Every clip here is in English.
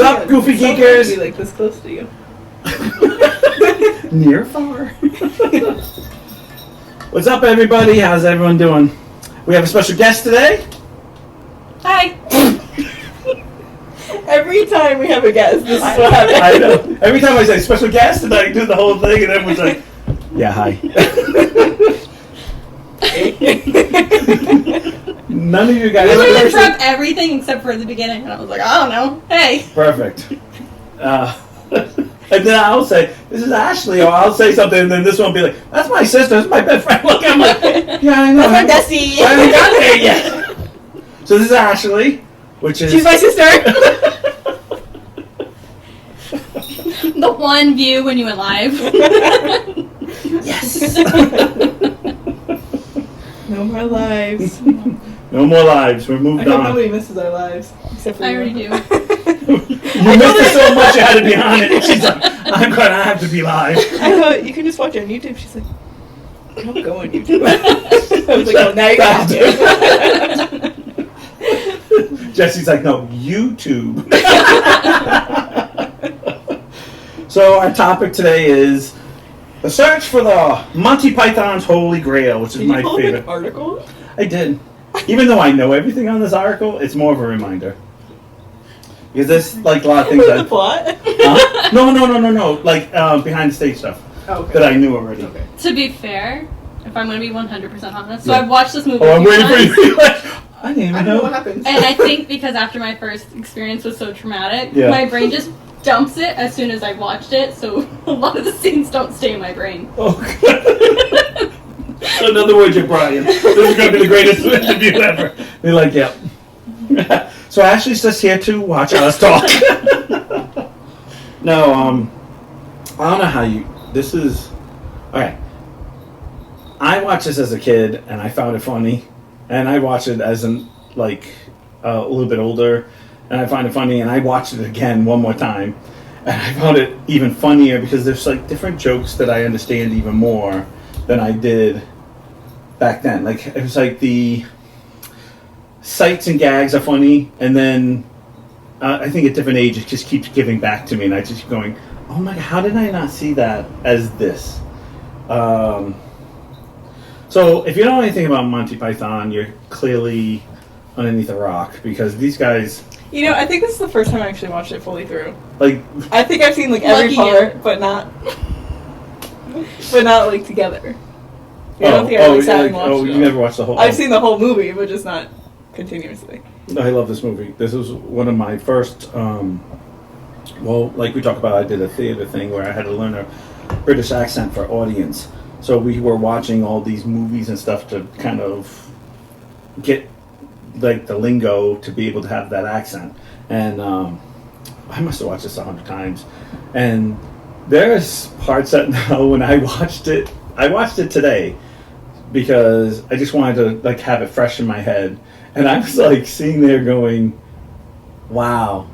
up, Goofy Geekers? Be like this close to you. Near far. What's up, everybody? How's everyone doing? We have a special guest today. Hi. Every time we have a guest, this is what happens. I know. Every time I say special guest, and I do the whole thing, and everyone's like, "Yeah, hi." None of you guys. You literally interrupt everything except for the beginning, and I was like, I don't know. Hey. Perfect. And then I'll say, "This is Ashley," or I'll say something, and then this one will be like, "That's my sister. That's my best friend." Look, I'm like, "Yeah, I know." That's my bestie. I haven't got there yet. So this is Ashley, which is She's my sister. The one view when you went live. Yes. No more lives. No more lives. We're moved I hope on. nobody misses our lives. Except for I you. already do. You missed it so much you had to be on it. She's like, "I'm gonna have to be live." I thought you can just watch it on YouTube. She's like, don't go on YouTube. I was like, well, now you have to. Jesse's like, "No, YouTube." So our topic today is the search for the Monty Python's Holy Grail, which is Did my you pull up favorite. an article? I did. Even though I know everything on this article, it's more of a reminder. Because there's like a lot of things For that... the plot? Huh? No. Like behind the stage stuff Oh, okay. that I knew already. Okay. To be fair, if I'm going to be 100% honest, so Yeah. I've watched this movie Oh, a I'm few waiting for times, you to be like, I didn't I even don't know know. what happens. and I think because after my first experience was so traumatic, Yeah. my brain just dumps it as soon as I watched it, so a lot of the scenes don't stay in my brain. Oh. So in other words, you're Brian. This is going to be the greatest interview ever. They're like, yep. So Ashley's just here to watch us talk. No, I don't know how you... This is... Alright. I watched this as a kid, and I found it funny. And I watched it as a little bit older, and I find it funny, and I watched it again one more time. And I found it even funnier because there's like different jokes that I understand even more than I did back then. Like, it was like the sights and gags are funny, and then I think at different age it just keeps giving back to me, and I just keep going, oh my god, how did I not see that as this? So if you don't know anything about Monty Python, you're clearly underneath a rock, because these guys... You know, I think this is the first time I actually watched it fully through. Like, I think I've seen like every Lucky part, but not like together. Yeah, I don't think I really sat and watched it. you never watched the whole... I've seen the whole movie, but just not continuously. I love this movie. This was one of my first... well, like we talked about, I did a theater thing where I had to learn a British accent for audience. So we were watching all these movies and stuff to kind of get like the lingo to be able to have that accent. And I must have watched this 100 times. And there's parts that now when I watched it today because I just wanted to like have it fresh in my head. And I was like sitting there going, wow,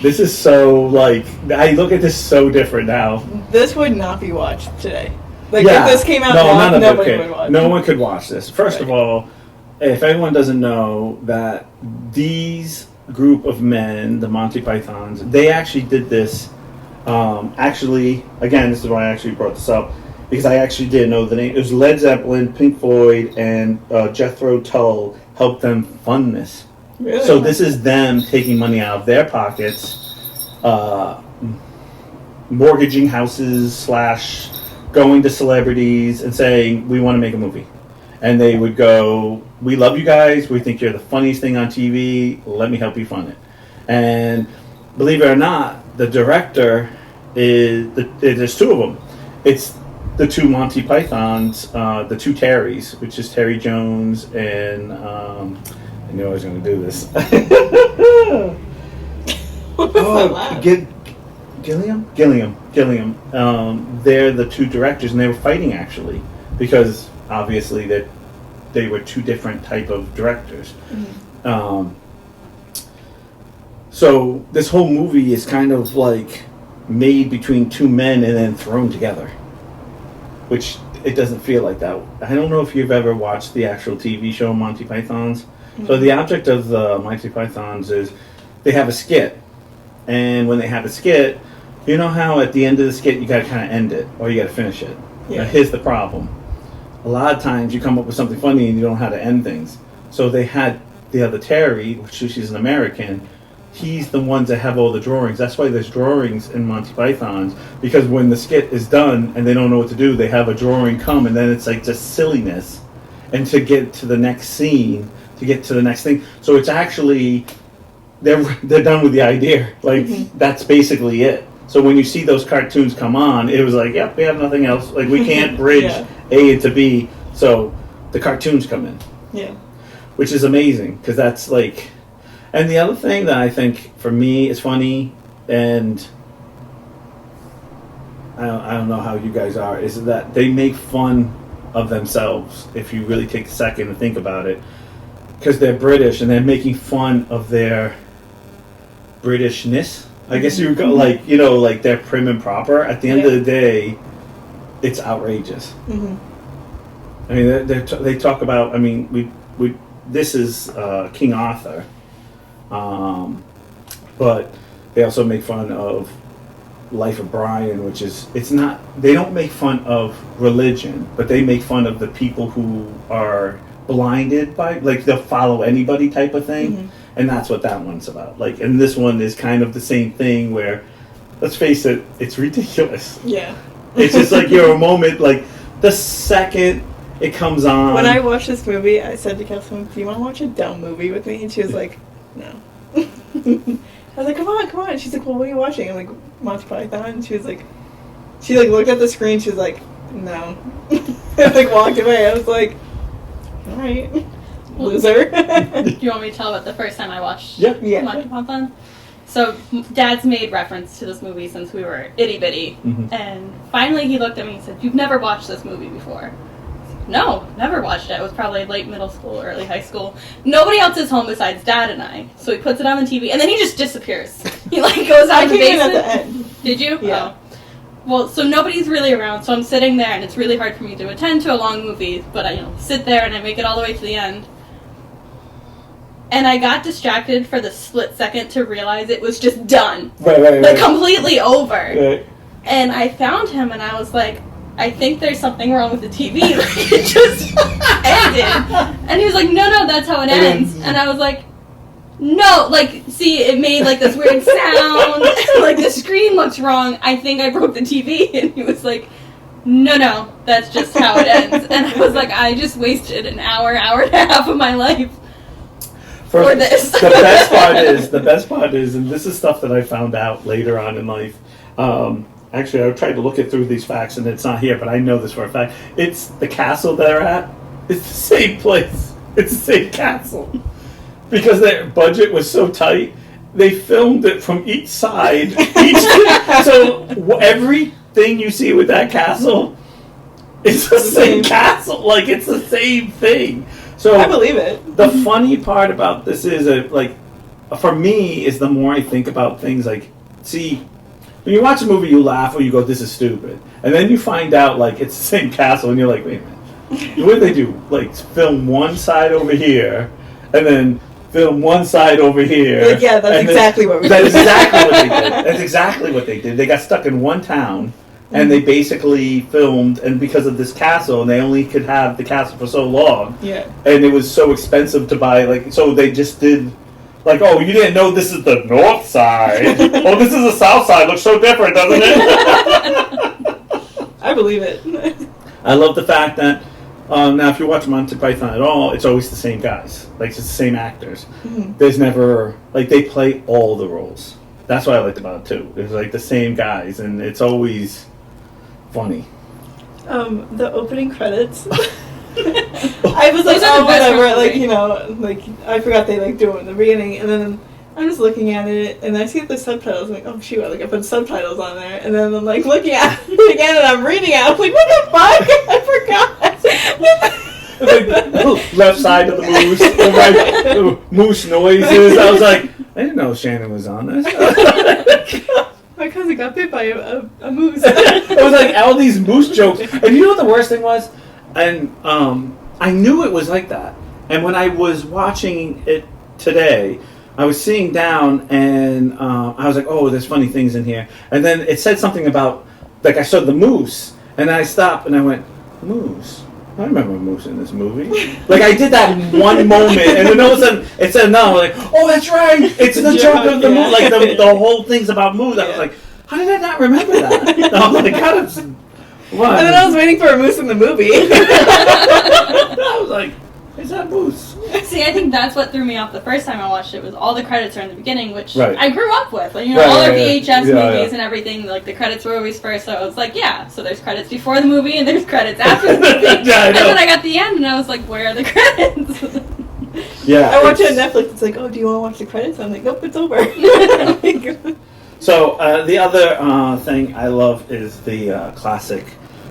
this is so like, I look at this so different now. This would not be watched today. Like, Yeah. if this came out No, now, none of it nobody could. would watch No it. one could watch this. First of all, if anyone doesn't know that these group of men, the Monty Pythons, they actually did this. Actually, again, this is why I actually brought this up, because I actually didn't know the name. It was Led Zeppelin, Pink Floyd, and Jethro Tull helped them fund this. Really? So this is them taking money out of their pockets, mortgaging houses / going to celebrities and saying, we want to make a movie. And they would go, we love you guys, we think you're the funniest thing on TV, let me help you fund it. And believe it or not, the director there's two of them. It's the two Monty Pythons, the two Terrys, which is Terry Jones and, I knew I was going to do this. Gilliam. They're the two directors, and they were fighting actually because obviously they were two different type of directors. Mm-hmm. So this whole movie is kind of like made between two men and then thrown together, which it doesn't feel like that. I don't know if you've ever watched the actual TV show Monty Python's. Mm-hmm. So the object of the Monty Pythons is they have a skit, and when they have a skit, you know how at the end of the skit you gotta kind of end it, or you gotta finish it. Yeah. Now, here's the problem. A lot of times you come up with something funny and you don't know how to end things. So they had the other Terry, which she's an American, he's the ones that have all the drawings. That's why there's drawings in Monty Python's, because when the skit is done and they don't know what to do, they have a drawing come, and then it's like just silliness. And to get to the next scene, to get to the next thing. So it's actually, they're done with the idea. Like, that's basically it. So when you see those cartoons come on, it was like, yep, we have nothing else. Like, we can't bridge A into B. So the cartoons come in. Yeah. Which is amazing, because that's like... And the other thing that I think, for me, is funny, and I don't know how you guys are, is that they make fun of themselves, if you really take a second and think about it. Because they're British, and they're making fun of their Britishness. I guess you would go, like, you know, like they're prim and proper. At the end of the day, it's outrageous. I mean, they talk about, I mean, we this is King Arthur. But they also make fun of Life of Brian, which is, it's not, they don't make fun of religion, but they make fun of the people who are blinded by, like, they'll follow anybody type of thing. And that's what that one's about. Like, and this one is kind of the same thing where, let's face it, it's ridiculous. Yeah. It's just like you're a moment, like, the second it comes on. When I watched this movie, I said to Kelsey, do you want to watch a dumb movie with me? And she was like, no. I was like, come on. And she's like, well, what are you watching? I'm like, Monty Python. And she was like, she like looked at the screen. She was like, no. And like walked away. I was like, all right, loser. Do you want me to tell about the first time I watched Monty Python? So Dad's made reference to this movie since we were itty bitty, and finally he looked at me and said, "You've never watched this movie before?" No, never watched it. I was probably late middle school, early high school. Nobody else is home besides Dad and I. So he puts it on the TV, and then he just disappears. He like goes out of the basement. At the end. Did you? Yeah. Oh. Well, so nobody's really around, so I'm sitting there, and it's really hard for me to attend to a long movie, but I sit there and I make it all the way to the end. And I got distracted for the split second to realize it was just done. Like, completely over. Right. And I found him, and I was like, I think there's something wrong with the TV. Like, it just ended. And he was like, no, that's how it ends. And I was like, no, like, see, it made, like, this weird sound. Like, the screen looks wrong. I think I broke the TV. And he was like, no, that's just how it ends. And I was like, I just wasted an hour and a half of my life for this. The best part is, and this is stuff that I found out later on in life. Actually, I tried to look it through these facts, and it's not here, but I know this for a fact. It's the castle they're at. It's the same place. It's the same castle. Because their budget was so tight, they filmed it from each side. So everything you see with that castle is the same castle. Like, it's the same thing. So I believe it. The funny part about this is, like, for me, is the more I think about things, like, see, when you watch a movie, you laugh or you go, this is stupid. And then you find out, like, it's the same castle, and you're like, wait a minute. What did they do? Like, film one side over here, and then film one side over here. Like, yeah, that's exactly what we did. That's exactly what they did. That's exactly what they did. They got stuck in one town, and they basically filmed, and because of this castle, and they only could have the castle for so long. Yeah. And it was so expensive to buy, like, so they just did... Like, oh, you didn't know this is the north side. Oh, this is the south side. Looks so different, doesn't it? I believe it. I love the fact that, now if you watch Monty Python at all, it's always the same guys. Like, it's the same actors. There's never, like, they play all the roles. That's what I liked about it, too. It's, like, the same guys, and it's always funny. The opening credits... I was like, Those are oh, the best whatever, ones, like, right? you know, like, I forgot they, like, do it in the beginning, and then I'm just looking at it, and I see the subtitles, I'm like, oh, shoot, like, I put subtitles on there, and then I'm, like, looking at it again, and I'm reading it, I'm like, what the fuck? I forgot. Like, left side of the moose, the right, moose noises. I was like, I didn't know Shannon was on this. My cousin got bit by a moose. It was like all these moose jokes. And you know what the worst thing was? And I knew it was like that. And when I was watching it today, I was sitting down and I was like, oh, there's funny things in here. And then it said something about, like, I saw the moose, and I stopped and I went, moose? I remember a moose in this movie. Like, I did that one moment, and then all of a sudden it said no. I'm like, oh, that's right. It's the joke of the moose. Like, the whole thing's about moose. I was like, how did I not remember that? I was like, God, it's... What? And then I was waiting for a moose in the movie. I was like, is that moose? See, I think that's what threw me off the first time I watched it, was all the credits are in the beginning, which Right. I grew up with. Like, you know, Right, all our yeah, VHS yeah. movies and everything, like, the credits were always first, so I was like, yeah, so there's credits before the movie and there's credits after the movie. Yeah, I and know. then I got the end and I was like, where are the credits? Yeah. I watch it on Netflix. It's like, oh, do you want to watch the credits? I'm like, nope, it's over. So the other thing I love is the classic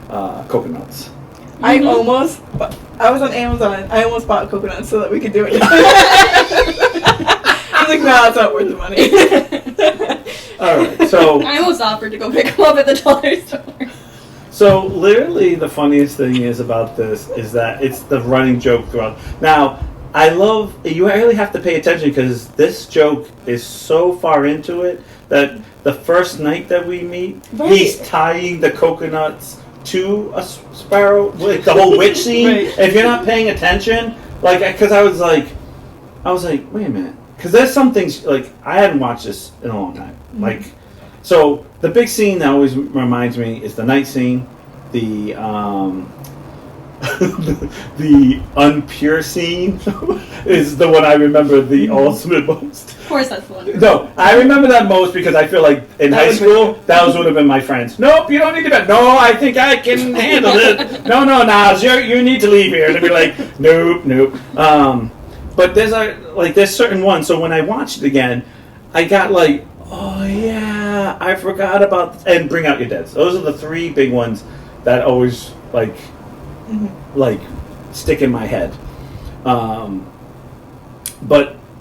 coconuts. I was on Amazon. I almost bought coconuts so that we could do it. I was like, no, it's not worth the money. All right, so I almost offered to go pick them up at the dollar store. so literally the funniest thing is about this is that it's the running joke throughout. Now I love you really have to pay attention because this joke is so far into it that the first night that we meet, Right. he's tying the coconuts to a sparrow, like the whole witch scene. Right. If you're not paying attention, like, because I was like, wait a minute, because there's some things like I hadn't watched this in a long time. Mm-hmm. Like, so the big scene that always reminds me is the night scene, the the unpure scene is the one I remember the ultimate most. Of course, that's the one. No, I remember that most because I feel like in high school, that would have been my friends. Nope, you don't need to bet. No, I think I can handle it. No, Nas, you need to leave here. And I'd be like, nope. But there's certain ones. So when I watched it again, I got like, oh yeah, I forgot about, and Bring Out Your Deads. Those are the three big ones that always like stick in my head. But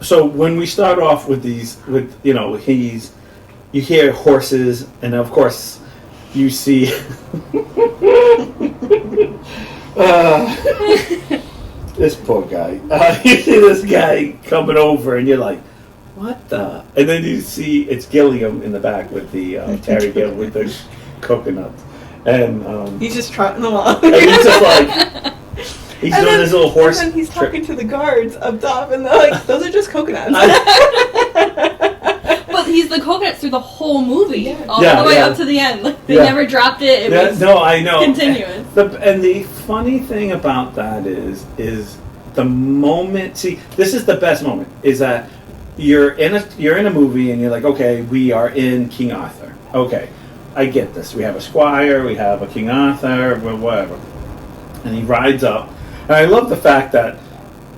so when we start off with these, with you hear horses, and of course you see this poor guy. You see this guy coming over, and you're like, what the? And then you see it's Gilliam in the back with the Terry Gill with the coconuts, and He's just trotting along. and he's just like. He's And doing then- his little horse. And then he's talking to the guards up top, and they're like, those are just coconuts. But he's the coconuts through the whole movie, all Yeah, the way yeah. up to the end. Like, they Yeah. never dropped it. It was No, I know. continuous. And the funny thing about that is the moment. See, this is the best moment. Is that you're in a movie and you're like, okay, we are in King Arthur. Okay, I get this. We have a squire, we have a King Arthur, whatever. And he rides up. And I love the fact that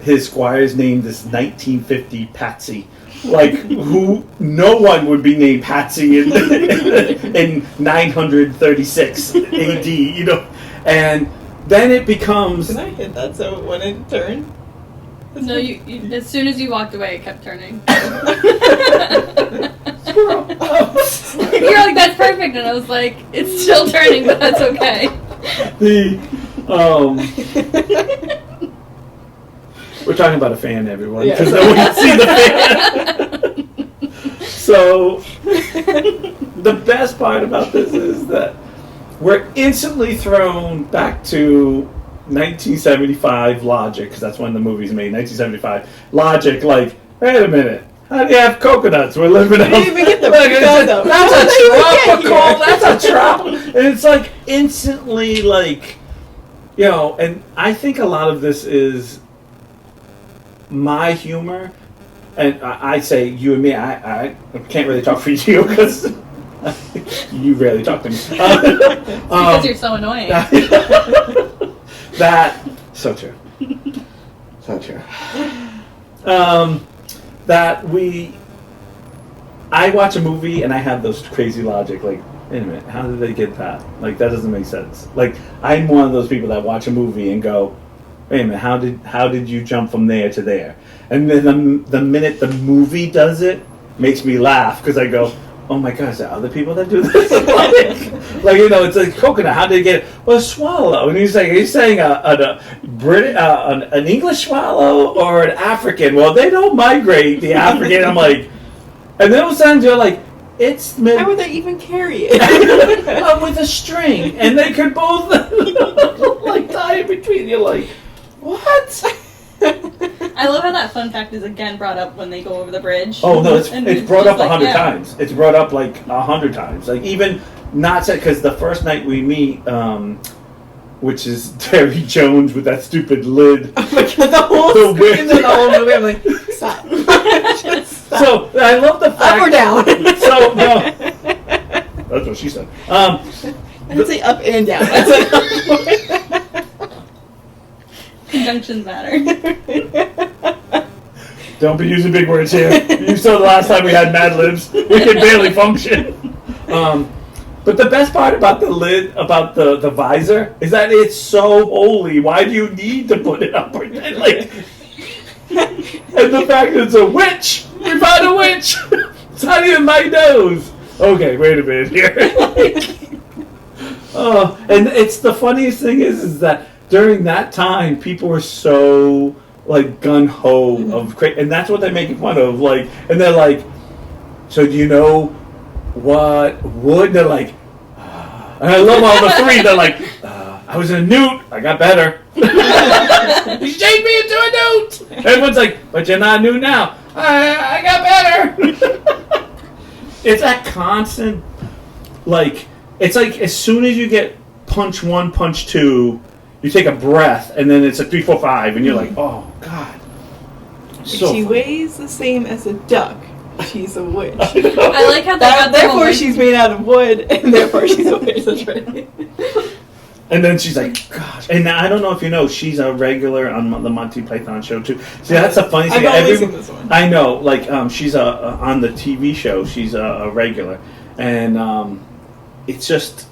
his squire's named this 1950 Patsy. Like, who no one would be named Patsy in 936 AD, And then it becomes... And I hit that so it wouldn't turn. No, you as soon as you walked away, it kept turning. Squirrel. You're like, that's perfect, and I was like, it's still turning, but that's okay. We're talking about a fan, everyone, Yeah. because no one can see the fan. So, the best part about this is that we're instantly thrown back to 1975 logic, because that's when the movie's made, 1975 logic, like, wait a minute. How do you have coconuts? We're living out. didn't even get the photo. That's How a did we get tropical. here? That's a tropical. And it's like instantly like, and I think a lot of this is my humor. And I say you and me. I can't really talk for you because you rarely talk to me. Because you're so annoying. That so true. So true. That I watch a movie and I have those crazy logic, like, wait a minute, how did they get that? Like, that doesn't make sense. Like, I'm one of those people that watch a movie and go, wait a minute, how did you jump from there to there? And then the minute the movie does it, makes me laugh, because I go, oh my God, is there other people that do this? like, it's like coconut. How did they get it? Well, swallow. And he's like, are you saying an English swallow or an African? Well, they don't migrate, the African. I'm like, and then all of a sudden you're like, it's meant. How would they even carry it? With a string, and they could both like tie it between. You're like, what? I love how that fun fact is again brought up when they go over the bridge. Oh no, it's brought up like, 100 times. It's brought up like 100 times. Like even not said because the first night we meet, which is Terry Jones with that stupid lid. Oh my God, the whole screen in the whole movie. I'm like, stop. Just stop. So I love the fact. Up or down? So no, that's what she said. I didn't say up and down. I said up. Conjunctions matter. Don't be using big words here. You saw the last time we had Mad Libs. We could barely function. But the best part about the lid, about the visor, is that it's so holy. Why do you need to put it up? And the fact that it's a witch. We found a witch. It's not even my nose. Okay, wait a minute here. And it's the funniest thing is that during that time, people were so like gun ho of and that's what they're making fun of. Like, and they're like, so do you know what wood? They're like, and I love all the three. They're like, I was a newt. I got better. You shaped me into a newt. Everyone's like, but you're not a newt now. I got better. It's that constant, like, it's like as soon as you get punch one, punch two, you take a breath, and then it's a 3, 4, 5, and you're like, oh God. If she weighs the same as a duck, she's a witch. I like how therefore she's made out of wood, and therefore she's a witch. That's right. And then she's like, gosh. And I don't know if you know, she's a regular on the Monty Python show, too. See, that's the funny thing. I've always seen this one. I know. Like, she's on the TV show. She's a regular. And it's just...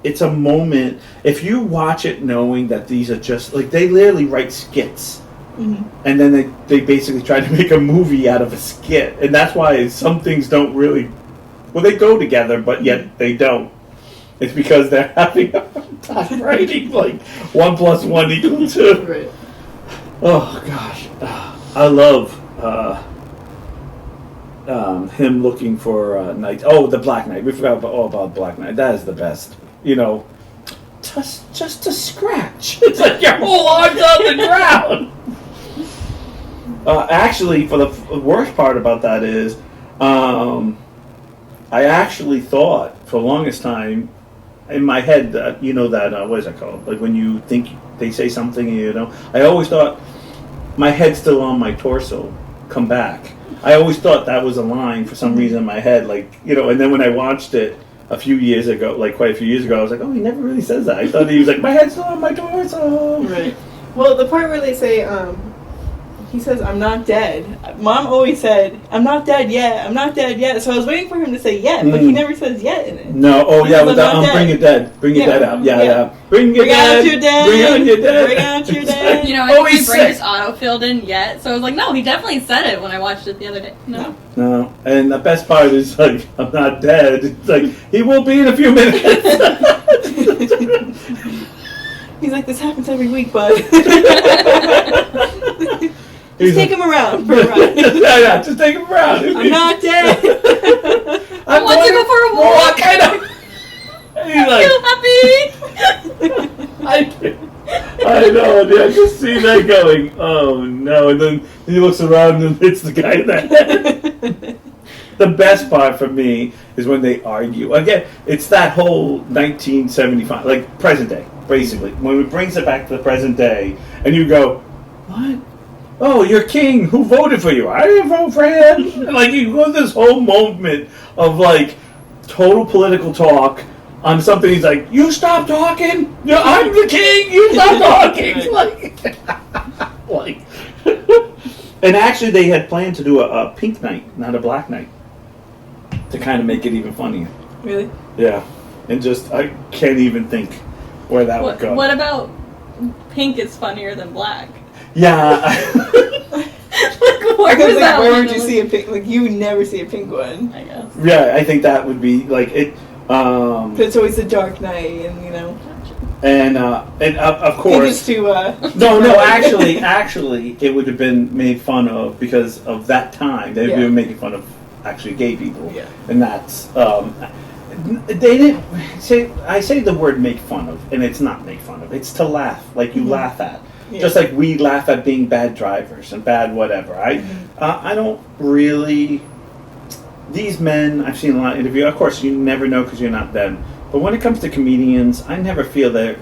It's a moment. If you watch it knowing that these are just... Like, they literally write skits. Mm-hmm. And then they basically try to make a movie out of a skit. And that's why some things don't really... Well, they go together, but yet they don't. It's because they're having a hard time writing, like, 1 + 1 = 2. Right. Oh, gosh. I love him looking for Knight. Oh, the Black Knight. We forgot about Black Knight. That is the best. Just to scratch. It's like your whole arm's on the ground. Actually, for the worst part about that is, I actually thought for the longest time in my head that what is that called? Like when you think they say something, I always thought my head's still on my torso. Come back. I always thought that was a line for some reason in my head, and then when I watched it a few years ago, quite a few years ago, I was like, oh, he never really says that. I thought he was like, my head's still on my torso. Right. Well, the part where they say, he says, I'm not dead. Mom always said, I'm not dead yet. I'm not dead yet. So I was waiting for him to say yet, but he never says yet in it. No. Oh, yeah. With that, bring it dead. Bring it dead out. Yeah. Bring out your dead. Bring out your dead. Bring out your dead. I think my brain just auto-filled in yet. So I was like, no, he definitely said it when I watched it the other day. No. And the best part is, I'm not dead. It's like, he will be in a few minutes. He's like, this happens every week, bud. Just take him around for a ride. Yeah, just take him around. I'm not dead. I want to go for a walk. I know. And he's like, happy. I know. And I just see that going, oh no. And then he looks around and hits the guy in the head. The best part for me is when they argue. Again, it's that whole 1975, like present day, basically. When it brings it back to the present day, and you go, what? Oh, your king, who voted for you? I didn't vote for him. And you go this whole moment of total political talk on something. He's like, you stop talking. I'm the king. You stop talking. And actually, they had planned to do a pink night, not a black night, to kind of make it even funnier. Really? Yeah, and I can't even think where that would go. What about pink is funnier than black? Yeah. Where Because was like, that where one would you that see a pink? Like, you would never see a pink one. I guess. Yeah, I think that would be like it. But it's always the Dark Knight, and And of I think it's course, too. no, actually, it would have been made fun of because of that time. They Yeah. were making fun of actually gay people, Yeah. and that's they didn't say. I say the word "make fun of," and it's not make fun of. It's to laugh, like you laugh at, Yeah. just like we laugh at being bad drivers and bad whatever. I don't really. These men, I've seen a lot of interviews. Of course, you never know because you're not them. But when it comes to comedians, I never feel they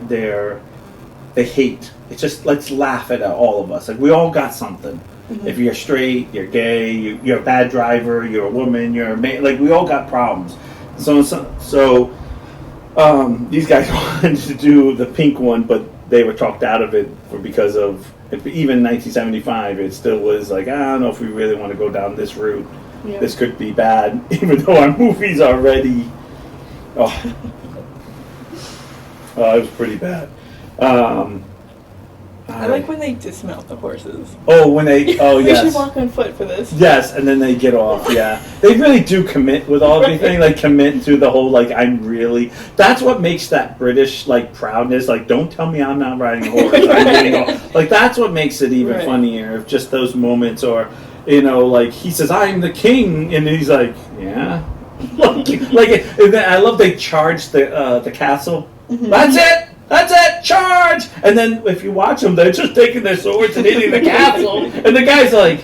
hate. It's just let's laugh at all of us. Like we all got something. If you're straight, you're gay, you're a bad driver, you're a woman, you're a man. Like we all got problems. So these guys wanted to do the pink one, but they were talked out of it because of even 1975. It still was like I don't know if we really want to go down this route. Yeah. This could be bad, even though our movie's already. Oh, it was pretty bad. I like when they dismount the horses. Oh, when they. Oh, We yes. should walk on foot for this. Yes, and then they get off. Yeah, they really do commit with all everything. Like commit to the whole. Like I'm really. That's what makes that British like proudness. Like don't tell me I'm not riding a horse. I'm getting off. Like that's what makes it even Right. funnier. If just those moments, or like he says I'm the king, and he's like, yeah. And then I love they charge the castle. That's it. That's it! Charge! And then if you watch them, they're just taking their swords and hitting the castle. And the guy's like,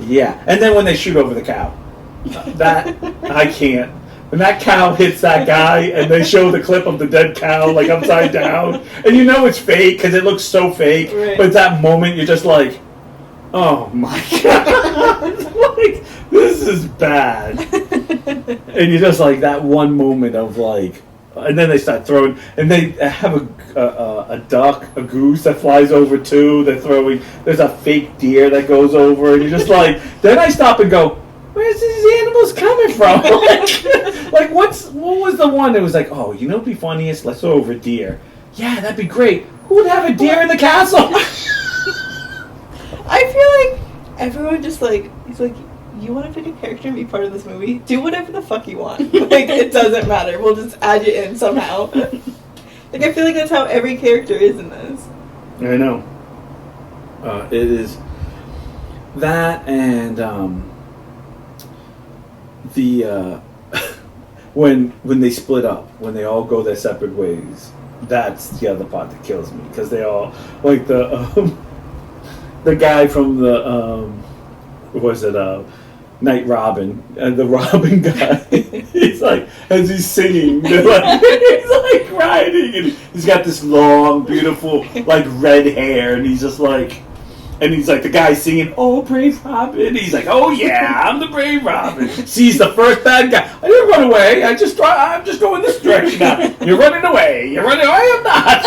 yeah. And then when they shoot over the cow, that, I can't. When that cow hits that guy and they show the clip of the dead cow, like, upside down, and you know it's fake because it looks so fake. Right. But at that moment, you're just like, oh my God. Like, this is bad. And you're just like, that one moment of like, and then they start throwing, and they have a duck, a goose that flies over too. They're throwing. There's a fake deer that goes over, and you're just like. Then I stop and go, "Where's these animals coming from?" like what was the one that was like, "Oh, you know, what'd be funniest? Let's throw over a deer." Yeah, that'd be great. Who would have a deer in the castle? I feel like everyone just like he's like, you want to pick a character and be part of this movie? Do whatever the fuck you want. Like it doesn't matter. We'll just add you in somehow. Like I feel like that's how every character is in this. I know. It is that and the when they split up, when they all go their separate ways. That's the other part that kills me because they all like the guy from the what was it Night Robin and the Robin guy. He's like as he's singing, he's like riding and he's got this long, beautiful like red hair and he's just like. And he's like, the guy singing, "Oh, brave Robin." He's like, "Oh yeah, I'm the brave Robin." Sees the first bad guy. I didn't run away. I'm just going this direction now. You're running away. You're running away. I'm not.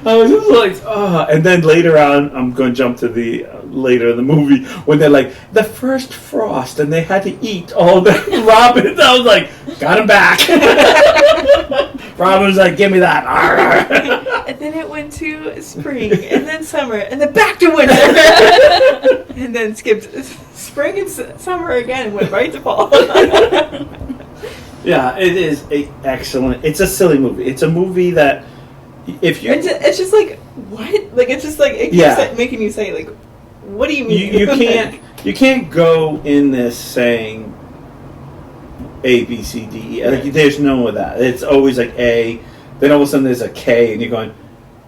I was just like, oh. And then later on, I'm going to jump to the later in the movie when they're like the first frost, and they had to eat all the robins. I was like, got him back. Robin was like, give me that. And then it went to spring, and then summer, and then back to winter. And then skipped spring and summer again and went right to fall. Yeah, it is excellent. It's a silly movie. It's a movie that if you... It's just like, what? Like, it's just like, it keeps making you say, like, what do you mean? You can't go in this saying A, B, C, D, E. Like, there's no of that. It's always like A, then all of a sudden there's a K, and you're going,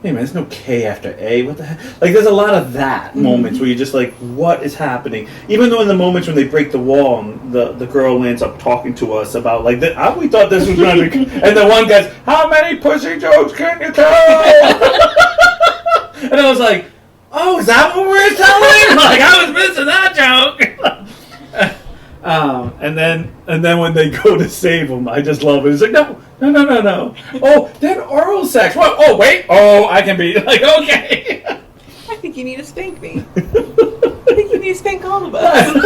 hey man, there's no K after A. What the heck? Like, there's a lot of that moments where you're just like, what is happening? Even though in the moments when they break the wall, and the girl ends up talking to us about, like, we thought this was going to be... And the one guy's, how many pussy jokes can you tell? And I was like, oh, is that what we're telling? Like, I was missing that joke. And then when they go to save him, I just love it. It's like, no. Oh, then oral sex. What? Oh, wait. Oh, I can be like, okay. I think you need to spank me. I think you need to spank all of us.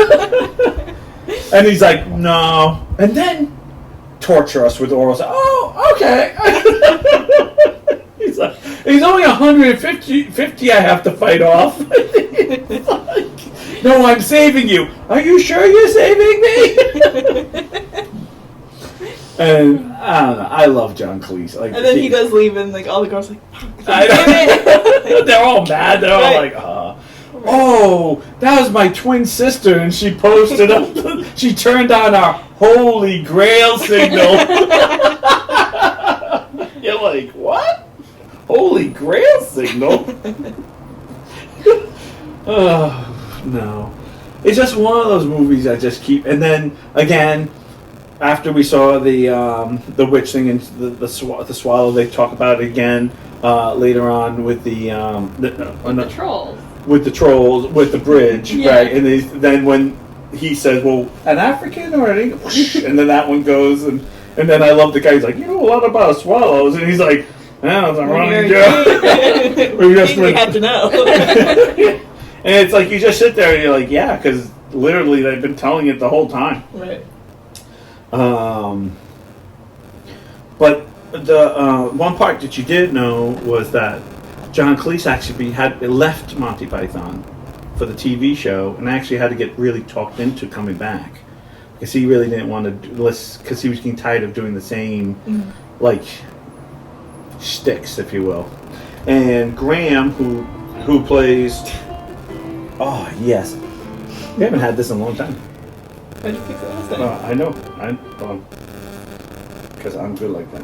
And he's like, no. And then torture us with oral sex. Oh, okay. He's only 150 I have to fight off. No, I'm saving you. Are you sure you're saving me? And I don't know. I love John Cleese. Like, And then he does leave, and like all the girls are like, I know. They're all mad. They're all like, oh, that was my twin sister, and she posted up. She turned on our Holy Grail signal. You're like, what? Holy Grail signal? Oh, no. It's just one of those movies I just keep. And then again, after we saw the witch thing and the swallow, they talk about it again later on with the trolls. With the trolls, with the bridge, Yeah. right? And then when he says, "Well, an African or an English," and then that one goes, and then I love the guy. He's like, "You know a lot about swallows," and he's like, "Oh, it's a running joke." We have to know. And it's like you just sit there and you're like, "Yeah," because literally they've been telling it the whole time. Right. But the one part that you did know was that John Cleese actually had left Monty Python for the TV show and actually had to get really talked into coming back because he really didn't want to because he was getting tired of doing the same like shticks, if you will. And Graham, who plays, oh yes, we haven't had this in a long time. How'd you fix it last time? I know, because I'm good like that.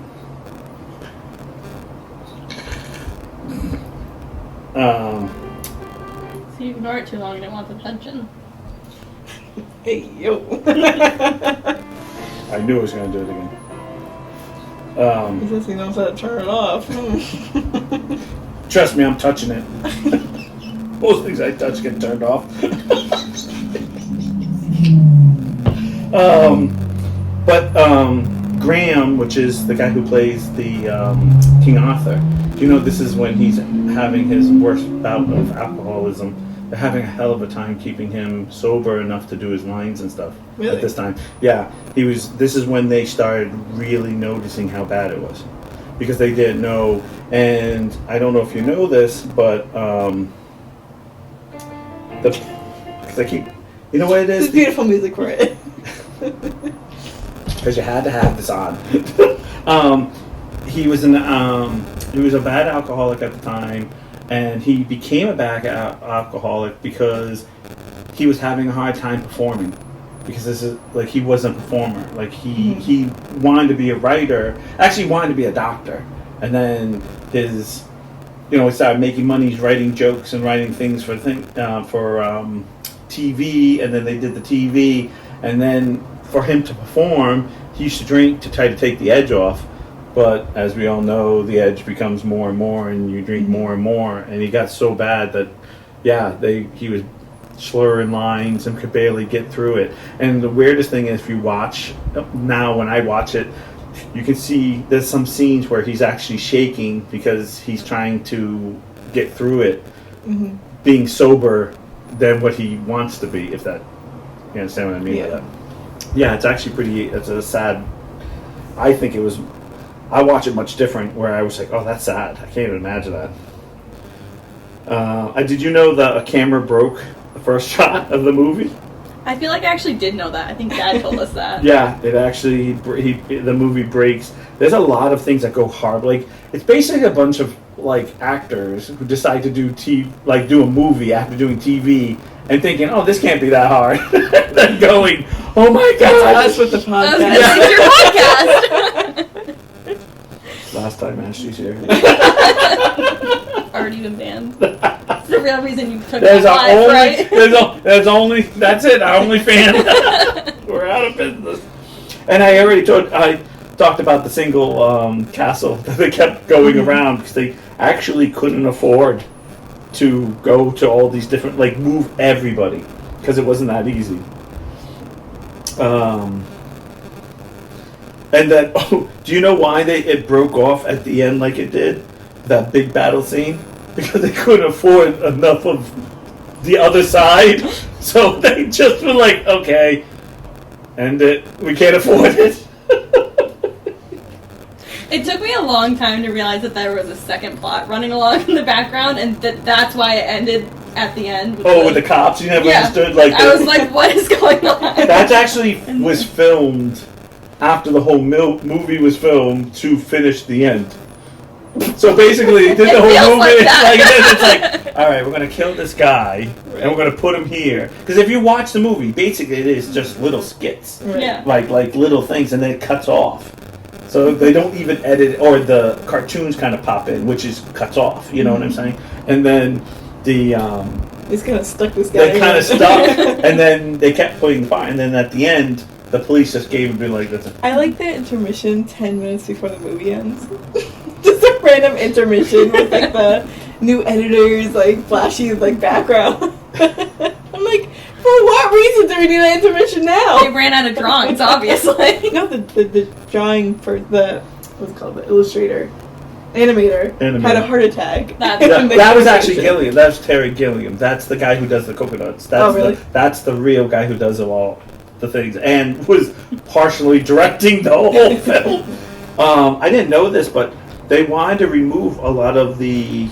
So you ignore it too long and it wants attention. Hey, yo. I knew I was going to do it again. He says he knows how to turn it off. Trust me, I'm touching it. Most things I touch get turned off. But Graham, which is the guy who plays the King Arthur, you know this is when he's having his worst bout of alcoholism. They're having a hell of a time keeping him sober enough to do his lines and stuff. Really? At this time. Yeah, this is when they started really noticing how bad it was. Because they didn't know, and I don't know if you know this, but you know what it is? There's beautiful music for it. Because you had to have this on. He was he was a bad alcoholic at the time, and he became a bad alcoholic because he was having a hard time performing. Because this is like he wasn't a performer. Like he wanted to be a writer. Actually, wanted to be a doctor, and then he started making money. He's writing jokes and writing things for TV, and then they did the TV, and then for him to perform, he used to drink to try to take the edge off. But as we all know, the edge becomes more and more, and you drink more and more, and he got so bad that, he was slurring lines and could barely get through it. And the weirdest thing is, if you watch now, when I watch it, you can see there's some scenes where he's actually shaking because he's trying to get through it, being sober than what he wants to be. If that, you understand what I mean by that? Yeah, it's actually it's a sad. I think it was. I watch it much different, where I was like, "Oh, that's sad. I can't even imagine that." Did you know that a camera broke the first shot of the movie? I feel like I actually did know that. I think Dad told us that. Yeah, it actually the movie breaks. There's a lot of things that go hard. Like it's basically a bunch of like actors who decide to do do a movie after doing TV and thinking, "Oh, this can't be that hard." Then going, "Oh my God!" That's what the podcast. It's your podcast. Last time Ashley's here. Already been banned. It's the real reason you took There's that our live, only. right? That's it. Our only fan. We're out of business. And I talked about the single castle that they kept going around because they actually couldn't afford to go to all these different, move everybody because it wasn't that easy. And then, do you know why it broke off at the end like it did? That big battle scene? Because they couldn't afford enough of the other side. So they just were like, okay, end it. We can't afford it. It took me a long time to realize that there was a second plot running along in the background, and that's why it ended at the end. With the cops? You never understood? I was like, what is going on? That actually was filmed after the whole movie was filmed to finish the end. So basically, they did the whole movie. It's like, all right, we're going to kill this guy, and we're going to put him here. Because if you watch the movie, basically it is just little skits. Yeah. Like little things, and then it cuts off. So they don't even edit, or the cartoons kind of pop in, which is cuts off, you know what I'm saying? And then the... He's kind of stuck this guy. They kind of stuck, and then they kept putting the fire, and then at the end, the police just gave him like this. I like the intermission 10 minutes before the movie ends. Just a random intermission with like the new editors, like flashy like background. I'm like, for what reason do we need an intermission now? They ran out of drawings, obviously. No, the drawing for the what's it called, the illustrator, animator had a heart attack. That was actually Gilliam. That was Terry Gilliam. That's the guy who does the coconuts. That's really? That's the real guy who does all the things and was partially directing the whole film. I didn't know this, but they wanted to remove a lot of the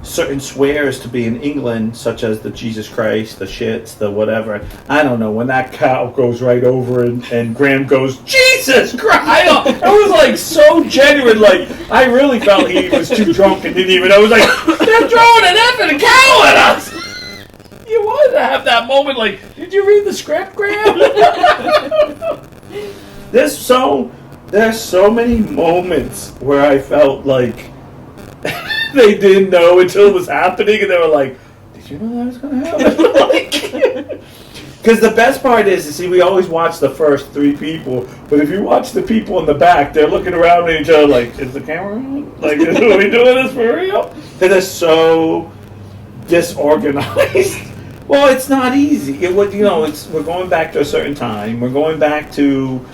certain swears to be in England, such as the Jesus Christ, the shits, the whatever. I don't know, when that cow goes right over and Graham goes, Jesus Christ! It was like so genuine, like I really felt he was too drunk and didn't even know. It was like, they're throwing an effing cow at us! You wanted to have that moment like, did you read the script, Graham? There's so many moments where I felt like they didn't know until it was happening, and they were like, did you know that was going to happen? Because the best part is, you see, we always watch the first three people, but if you watch the people in the back, they're looking around at each other like, is the camera on? Like, are we doing this for real? Because they're so disorganized. Well, it's not easy. We're going back to a certain time. We're going back to,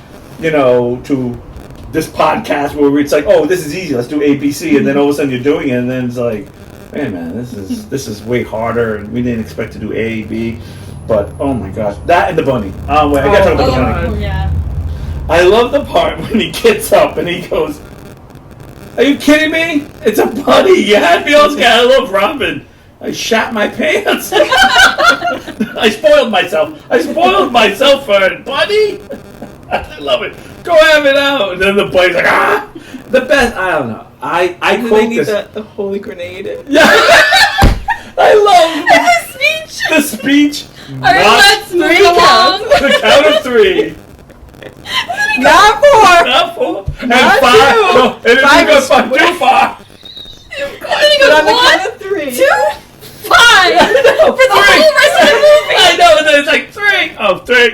to this podcast where it's like, oh, this is easy. Let's do ABC, and then all of a sudden you're doing it, and then it's like, hey man, this is way harder, and we didn't expect to do A, B, but oh my gosh, that and the bunny. Wait, I gotta talk about the bunny. Yeah. I love the part when he gets up and he goes, "Are you kidding me? It's a bunny. You had me all scared. I love Robin. I shat my pants. I spoiled myself for a bunny. I love it. Go have it out." And then the bunny's like, ah. The best. I don't know. I quote they need this. the holy grenade. Yeah. I love the speech. Alright, let's move along. The count of three. Not four. Not four. And Not five. two. No, and then Five you go is five. Too far. But on the count of three. 2, 5 for the Three. whole rest of the movie. I know, and then it's like three. Oh, three.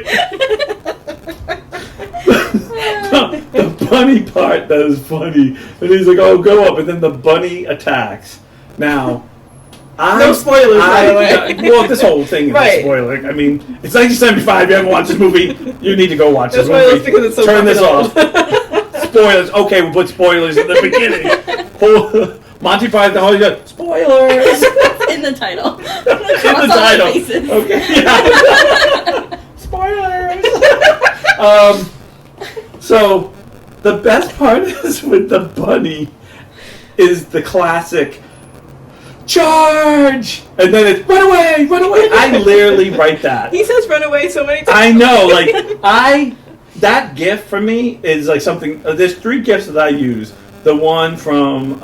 The bunny part that is funny. And he's like, oh, go up. And then the bunny attacks. Now, No spoilers, by the way. Well, this whole thing is Right. a spoiler. I mean, it's 1975. You haven't watched this movie. You need to go watch No this spoilers movie. because it's so Turn this fucking off. Spoilers. Okay, we'll put spoilers in the beginning. Monty Python, Holy Grail. Spoilers. In the title. In the title. Okay. Yeah. Spoilers. So the best part is with the bunny is the classic charge, and then it's run away, run away. I literally write that. He says run away so many times. I know, that GIF for me is like something. There's three GIFs that I use. The one from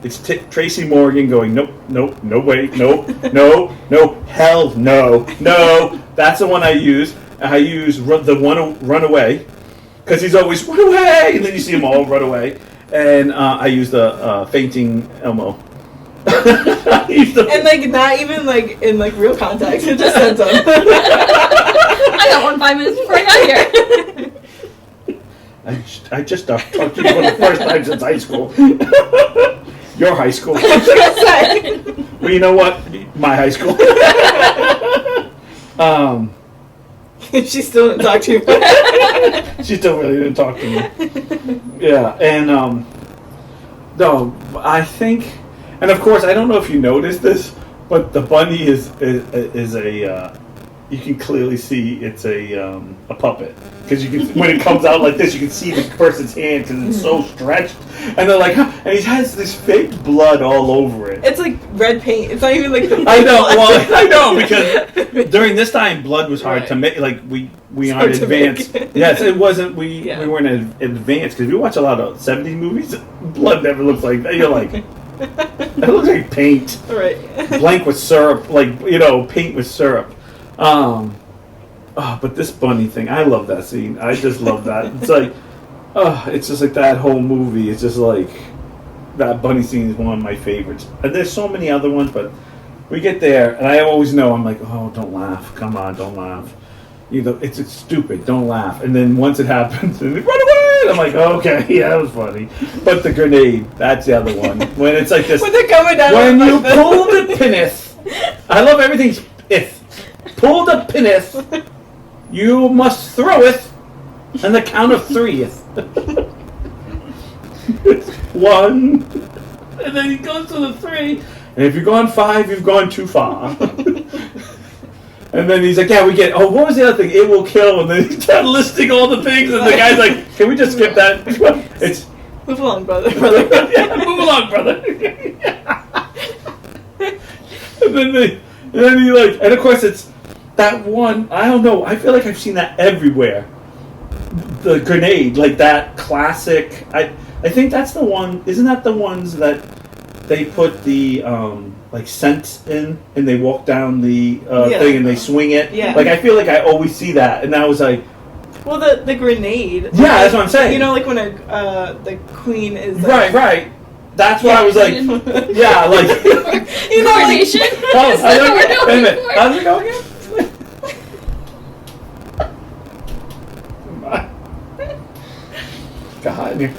it's Tracy Morgan going nope, nope, no way, nope, no, no, hell no, no. That's the one I use. I use the one run away because he's always run away, and then you see them all run away. And I use the fainting Elmo. And like not even like in like real context. It just said something. I got one 5 minutes before I got here. I just talked to you for the first time since high school. Your high school. Well, you know what? My high school. She still didn't talk to you. She still really didn't talk to me. Yeah, and no, I think, and of course, I don't know if you noticed this, but the bunny is you can clearly see it's a puppet because you can when it comes out like this, you can see the person's hand because it's so stretched, and they're like, huh? And he has this fake blood all over it. It's like red paint. It's not even like the. I know. Well, I know because during this time, blood was hard to make. Like we aren't advanced. Yes, it wasn't. We weren't advanced because we watch a lot of '70s movies. Blood never looks like that. You're like, it looks like paint. Right. Blank with syrup, like paint with syrup. But this bunny thing, I love that scene. I just love that. It's like, it's just like that whole movie. It's just like that bunny scene is one of my favorites. And there's so many other ones, but we get there, and I always know I'm like, oh, don't laugh. Come on, don't laugh. It's stupid. Don't laugh. And then once it happens, and they run away. And I'm like, okay, yeah, that was funny. But the grenade, that's the other one. When it's like this. When they're coming down. When you pull the pinnace. I love everything's if. Pull the pinnace. You must throw it. And the count of 3. 1. And then he goes to the 3. And if you're going 5, you've gone too far. And then he's like, yeah, we get, what was the other thing? It will kill. And then he's done listing all the things. And the guy's like, can we just skip that? It's move along, brother. Yeah, move along, brother. And then he like, and of course it's that one, I don't know, I feel like I've seen that everywhere. The grenade, like that classic, I think that's the one, isn't that the ones that they put the, like scent in, and they walk down the thing and they swing it? Yeah. Like I feel like I always see that, and I was like... Well, the grenade... Yeah, that's what I'm saying. You know, like when the queen is... Right. That's why I was like... Yeah, like... You know, like... Oh, I don't know. Wait a minute. How's it go again? God.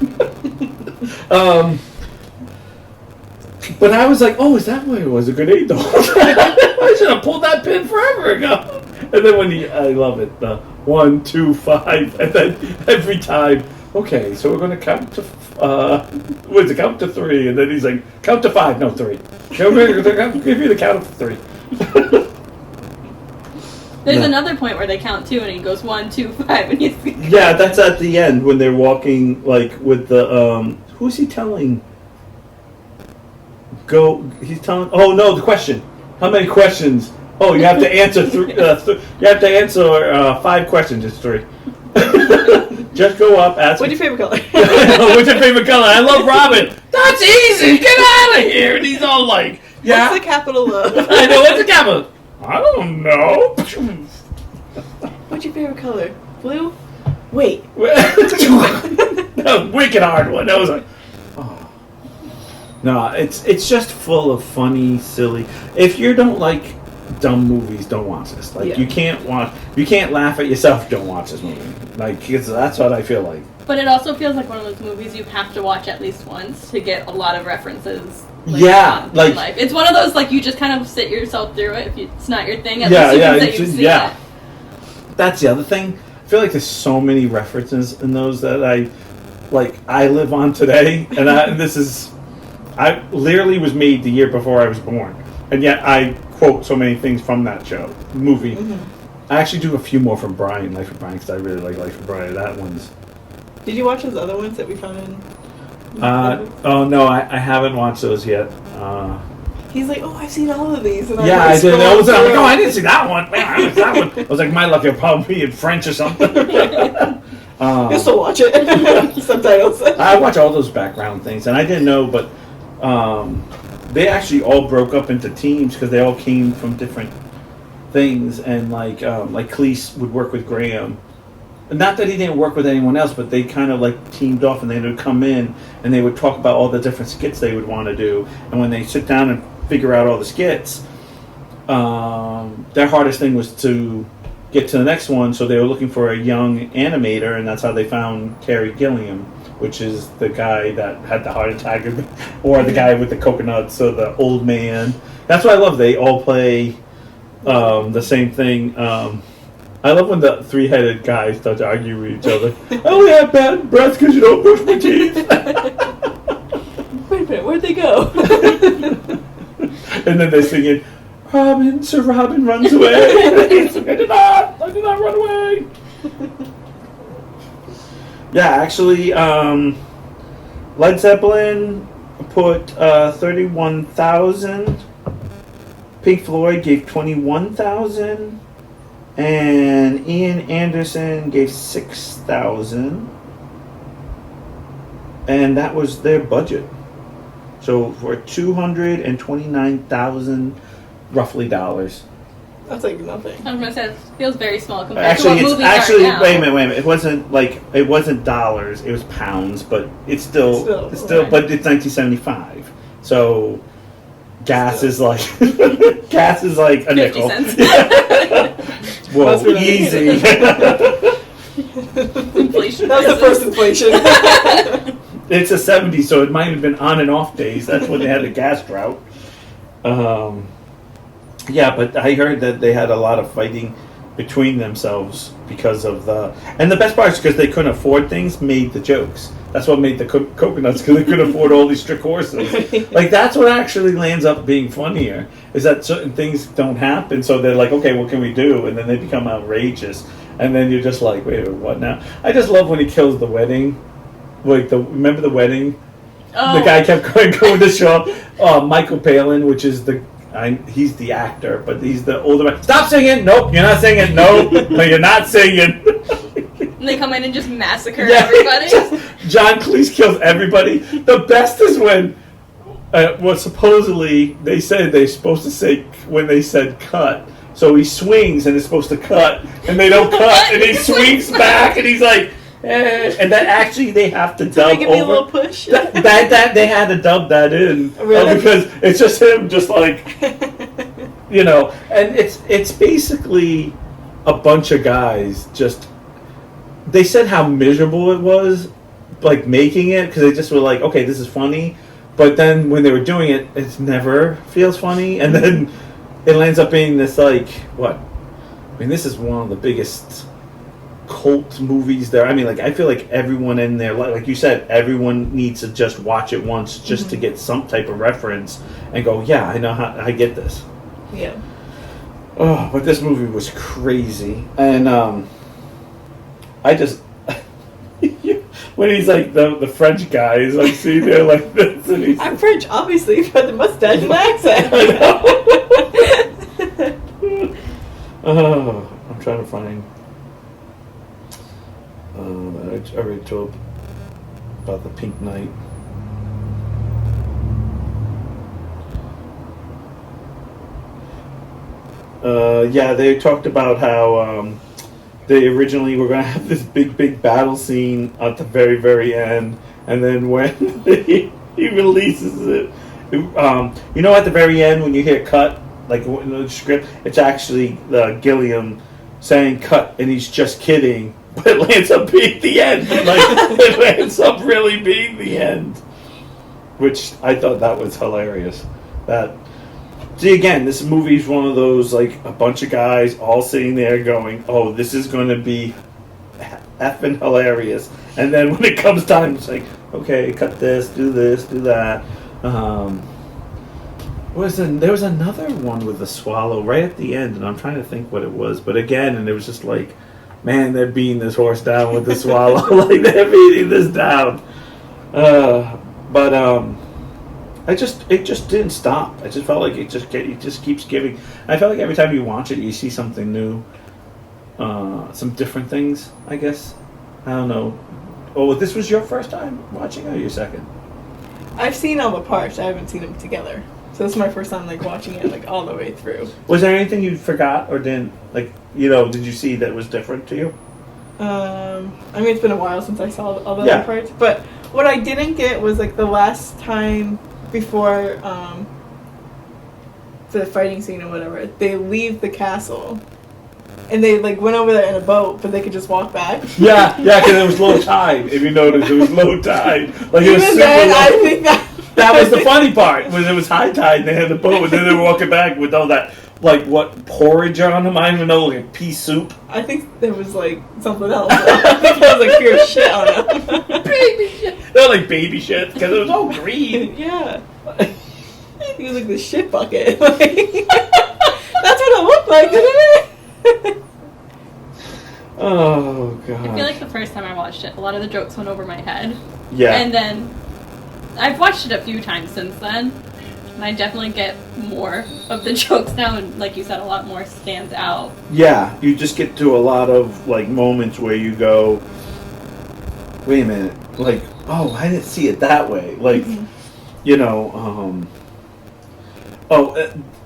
But I was like, oh, is that why it was a grenade though? I should have pulled that pin forever ago. And then I love it, the 1, 2, 5, and then every time, okay, so we're going to count to, count to 3, and then he's like, count to 5, no, 3. I'll give you the count of 3. There's another point where they count 2, and he goes 1, 2, 5, and he's... Yeah, that's at the end, when they're walking, like, with the, who's he telling? He's telling, oh no, the question. How many questions? Oh, you have to answer you have to answer 5 questions. It's 3. Just go up, ask. What's your favorite color? What's your favorite color? I love Robin. That's easy. Get out of here. And he's all like, yeah. What's the capital of? I know, what's the capital? I don't know. What's your favorite color? Blue? Wait. That was a wicked hard one. That was like, oh. No, it's just full of funny, silly. If you don't like dumb movies, don't watch this. Like you can't laugh at yourself. Don't watch this movie. Like that's what I feel like. But it also feels like one of those movies you have to watch at least once to get a lot of references. Like, in life. It's one of those like you just kind of sit yourself through it. If it's not your thing, at least you can say you've seen it. That's the other thing. I feel like there's so many references in those that I live on today, and I literally was made the year before I was born, and yet I quote so many things from that movie. Mm-hmm. I actually do a few more from Life of Brian, because I really like Life of Brian. That one's... Did you watch those other ones that we found in... Oh, no, I haven't watched those yet. He's like, oh, I've seen all of these. And I did. I was like, oh, I didn't see that one. Man, I missed that one. I was like, my luck, it'll probably be in French or something. You'll still watch it. Subtitles. I watch all those background things, and I didn't know, but they actually all broke up into teams because they all came from different things, and like Cleese would work with Graham. Not that he didn't work with anyone else, but they kind of like teamed off, and they would come in and they would talk about all the different skits they would want to do. And when they sit down and figure out all the skits, their hardest thing was to get to the next one. So they were looking for a young animator, and that's how they found Terry Gilliam, which is the guy that had the heart attack, or the guy with the coconuts, so the old man. That's what I love. They all play the same thing. I love when the 3-headed guys start to argue with each other. I only have bad breath because you don't brush my teeth. Wait a minute, where'd they go? And then they're singing, Sir Robin runs away. He's like, I did not run away. Yeah, actually, Led Zeppelin put 31,000. Pink Floyd gave 21,000. And Ian Anderson gave 6,000. And that was their budget. So for 229,000 roughly dollars. That's like nothing. I was gonna say it feels very small compared Actually, to what it's movies actually are now. wait a minute. It wasn't dollars. It was pounds, but it's still Right. but it's 1975. So gas is like gas is like a 50 nickel. cents. Whoa, That's really easy. Inflation. That was the first inflation. It's a 70, so it might have been on and off days. That's when they had a gas drought. Yeah, but I heard that they had a lot of fighting between themselves because of and the best part is because they couldn't afford things, made the jokes. That's what made the coconuts, because they couldn't afford all these strict horses. Like, that's what actually lands up being funnier, is that certain things don't happen, so they're like, okay, what can we do? And then they become outrageous. And then you're just like, wait, what now? I just love when he kills the wedding. Like, remember the wedding? Oh. The guy kept going to show up. Michael Palin, which is he's the actor, but he's the older man. Stop singing! Nope, you're not singing. Nope, no, you're not singing. And they come in and just massacre Yeah, everybody. John Cleese kills everybody. The best is when, supposedly they said they're supposed to say when they said cut. So he swings and it's supposed to cut, and they don't cut, and he swings back, and he's like, and that actually they have to dub They give me a over. little push. That they had to dub that in Really? because it's just him, just like and it's basically a bunch of guys just. They said how miserable it was, like making it, because they just were like, okay, this is funny, but then when they were doing it, it never feels funny, and then it ends up being this like what? I mean, this is one of the biggest cult movies there. I mean, like, I feel like everyone in there, like you said, everyone needs to just watch it once just to get some type of reference and go, yeah, I know how I get this. Yeah. Oh, but this movie was crazy, and I just when he's like the French guy, he's like sitting there like this, and he's I'm French, obviously, but the mustache and accent. I know. Oh, I'm trying to find. I already told about the Pink Knight. Yeah, they talked about how they originally were going to have this big battle scene at the very, very end, and then when he releases it, at the very end when you hear cut, like in the script, it's actually Gilliam saying cut, and he's just kidding, but it lands up being the end. Like, it lands up really being the end, which I thought that was hilarious. See, again, this movie is one of those, like, a bunch of guys all sitting there going, oh, this is going to be effing hilarious. And then when it comes time, it's like, okay, cut this, do that. There was another one with the swallow right at the end, and I'm trying to think what it was. But again, and it was just like, man, they're beating this horse down with the swallow. Like, they're beating this down. It just didn't stop. I just felt like it just keeps giving. I felt like every time you watch it, you see something new, some different things. I guess I don't know. Oh, this was your first time watching, or your second? I've seen all the parts. I haven't seen them together. So this is my first time like watching it like all the way through. Was there anything you forgot or didn't like? Did you see that was different to you? I mean, it's been a while since I saw all the Yeah. other parts. But what I didn't get was like the last time before the fighting scene or whatever, they leave the castle and they like went over there in a boat, but they could just walk back. Yeah, because it was low tide. If you noticed, it was low tide. Like, it was Even super then, low. I think That was the funny part, when it was high tide and they had the boat, and then they were walking back with all that, like, what, porridge on them? I don't even know, like pea soup. I think there was like something else. I think there was like pure shit on them. Baby shit. They were like baby shit, because it was all green. Yeah. He was like the shit bucket. Like, like, Oh god. I feel like the first time I watched it, a lot of the jokes went over my head. Yeah. And then I've watched it a few times since then, and I definitely get more of the jokes now, and like you said, a lot more stands out. Yeah, you just get to a lot of like moments where you go, wait a minute, like, oh, I didn't see it that way. Like, you know,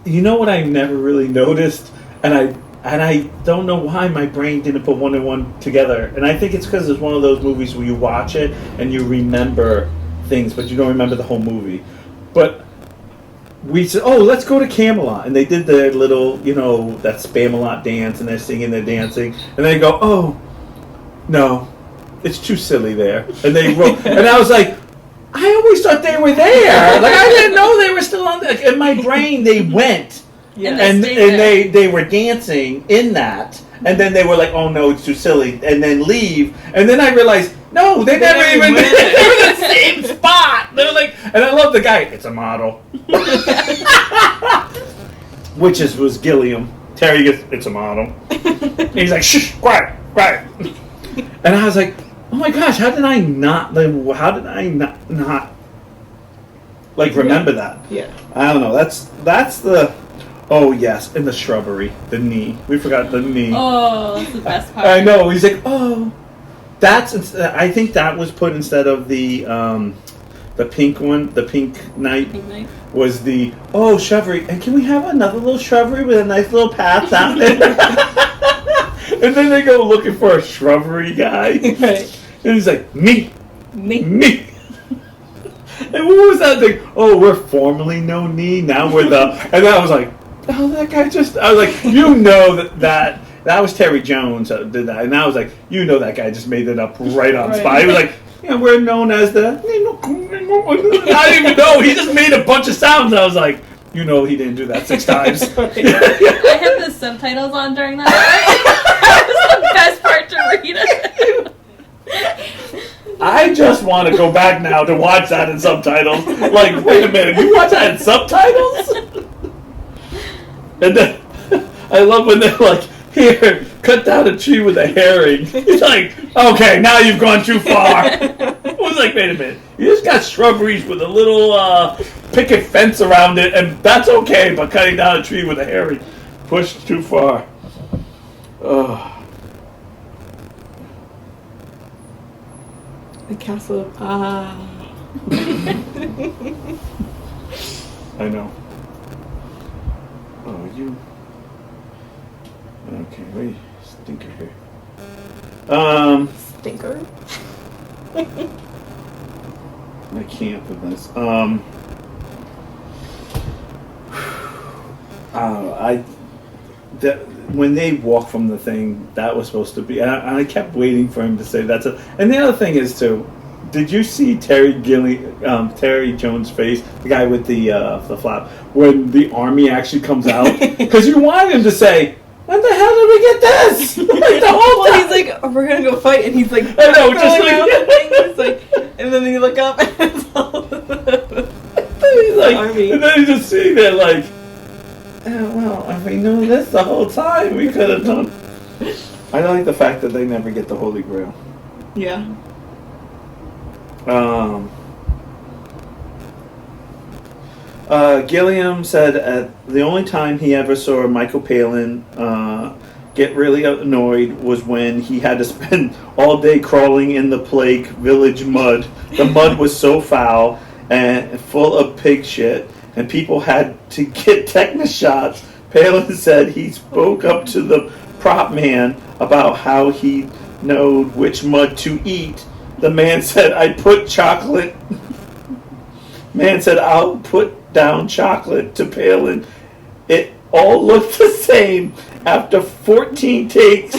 you know what I never really noticed, and I don't know why my brain didn't put one and one together, and I think it's because it's one of those movies where you watch it and you remember things, but you don't remember the whole movie. But we said, oh, let's go to Camelot, and they did their little, you know, that Spamalot dance, and they're singing, they're dancing, and they go, oh, no, it's too silly there, and they wrote, and I was like, I always thought they were there, like I didn't know they were still on there. In my brain, they went. yeah. And they were dancing in that, and then they were like, "Oh no, it's too silly," and then leave. And then I realized, no, they never even went. they were in the same spot. They were like, and I love the guy. It's a model, which was Gilliam. Terry gets, it's a model. And he's like, shh, quiet. And I was like, oh my gosh, how did I not like remember that? Yeah. I don't know. That's the. Oh yes, in the shrubbery, the knee. We forgot the knee. Oh, that's the best part. I know. He's like, oh, that's. I think that was put instead of the pink one. The pink night was the shrubbery. And can we have another little shrubbery with a nice little path down there? And then they go looking for a shrubbery guy, Right. and he's like, me. And what was that thing? Oh, we're formerly no knee. Now we're the. And then I was like, oh, that guy just. I was like, you know that was Terry Jones that did that, and I was like, you know that guy just made it up right on Right. spot. He was like, yeah, we're known as the. I didn't even know. He just made a bunch of sounds. I was like, you know, he didn't do that 6 times. I had the subtitles on during that. That was the best part to read it. I just want to go back now to watch that in subtitles. Like, wait a minute, you watch that in subtitles? And then I love when they're like, here, cut down a tree with a herring. It's like, okay, now you've gone too far. It was like, wait a minute, you just got shrubberies with a little picket fence around it, and that's okay, but cutting down a tree with a herring, pushed too far. Ugh. The castle of I know. Oh, you. Okay, wait, stinker here. Stinker. I can't with this. When they walk from the thing, that was supposed to be. And I kept waiting for him to say that's it. And the other thing is too. Did you see Terry Jones' face, the guy with the flap, when the army actually comes out? Because you wanted him to say, "When the hell did we get this?" Like the whole Well, time. he's like, oh, we're gonna go fight, and he's like, I know, just throwing like- around the thing. He's like, and then you look up, and it's all He's like, army. and then he's just sitting there like, well, if we knew this the whole time, we could have done. I like the fact that they never get the Holy Grail. Yeah. Gilliam said the only time he ever saw Michael Palin get really annoyed was when he had to spend all day crawling in the Plague Village mud. The mud was so foul and full of pig shit, and people had to get tetanus shots. Palin said he spoke up to the prop man about how he knowed which mud to eat. The man said, Man said, I'll put down chocolate to Palin. It all looked the same. After 14 takes,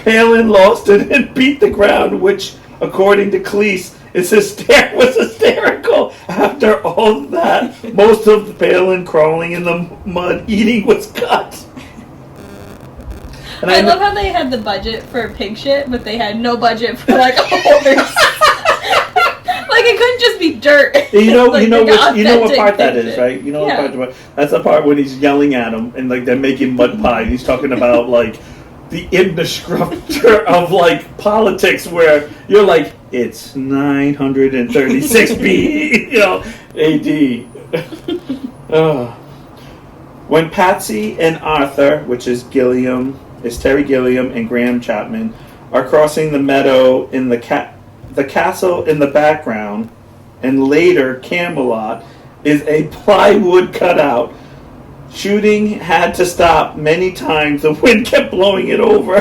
Palin lost it and beat the ground, which, according to Cleese, was hysterical. After all that, most of the Palin crawling in the mud eating was cut. And I love how they had the budget for pig shit, but they had no budget for like a horse. like it couldn't just be dirt. You know, Like, you know what authentic part that is, picture. right? You know Yeah. what part that's the part when he's yelling at him and like they're making mud pie. He's talking about like the infrastructure of like politics, where you're like, it's 936 B, you know, AD. When Patsy and Arthur, which is Terry Gilliam and Graham Chapman, are crossing the meadow in the castle in the background, and later Camelot is a plywood cutout. Shooting had to stop many times. The wind kept blowing it over.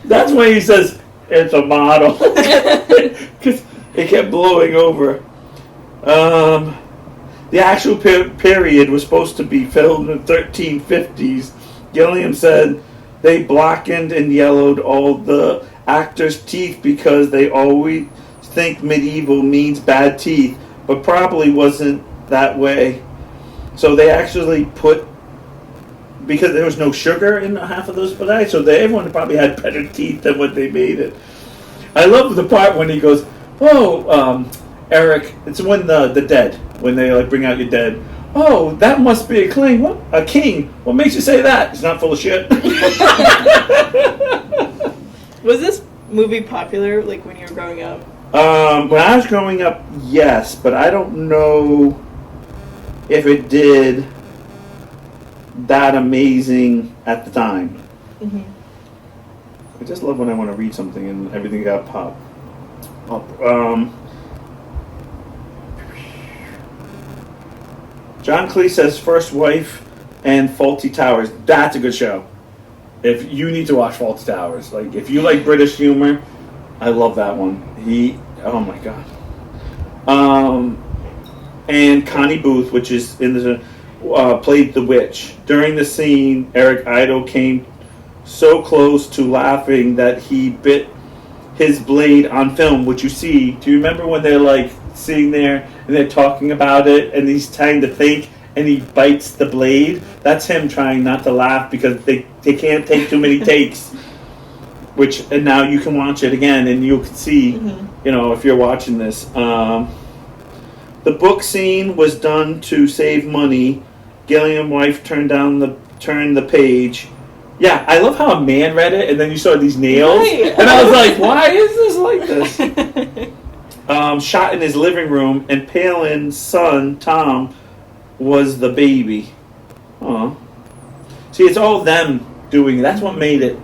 That's when he says it's a model, because it kept blowing over. The actual period was supposed to be filmed in the 1350s. Gilliam said they blackened and yellowed all the actors' teeth because they always think medieval means bad teeth, but probably wasn't that way. So they actually put, because there was no sugar in half of those spaghetti, so everyone probably had better teeth than what they made it. I love the part when he goes, Eric, it's when the dead, when they like bring out your dead. Oh, that must be a king. What? A king? What makes you say that? He's not full of shit. Was this movie popular, like, when you were growing up? When I was growing up, yes, but I don't know if it did that amazing at the time. Mm-hmm. I just love when I want to read something and everything got popped up. John Cleese says First Wife and Fawlty Towers. That's a good show. If you need to watch Fawlty Towers, like if you like British humor, I love that one. Oh my god. And Connie Booth, which is in the played the witch. During the scene, Eric Idle came so close to laughing that he bit his blade on film, which you see. Do you remember when they're like sitting there and they're talking about it and he's trying to think and he bites the blade? That's him trying not to laugh because they can't take too many takes. And now you can watch it again and you can see, you know, if you're watching this. The book scene was done to save money. Gilliam's wife turned the page. Yeah, I love how a man read it, and then you saw these nails, Right. and I was like, "Why is this like this?" Shot in his living room, and Palin's son Tom was the baby. Oh, see, it's all them doing it. That's what made it.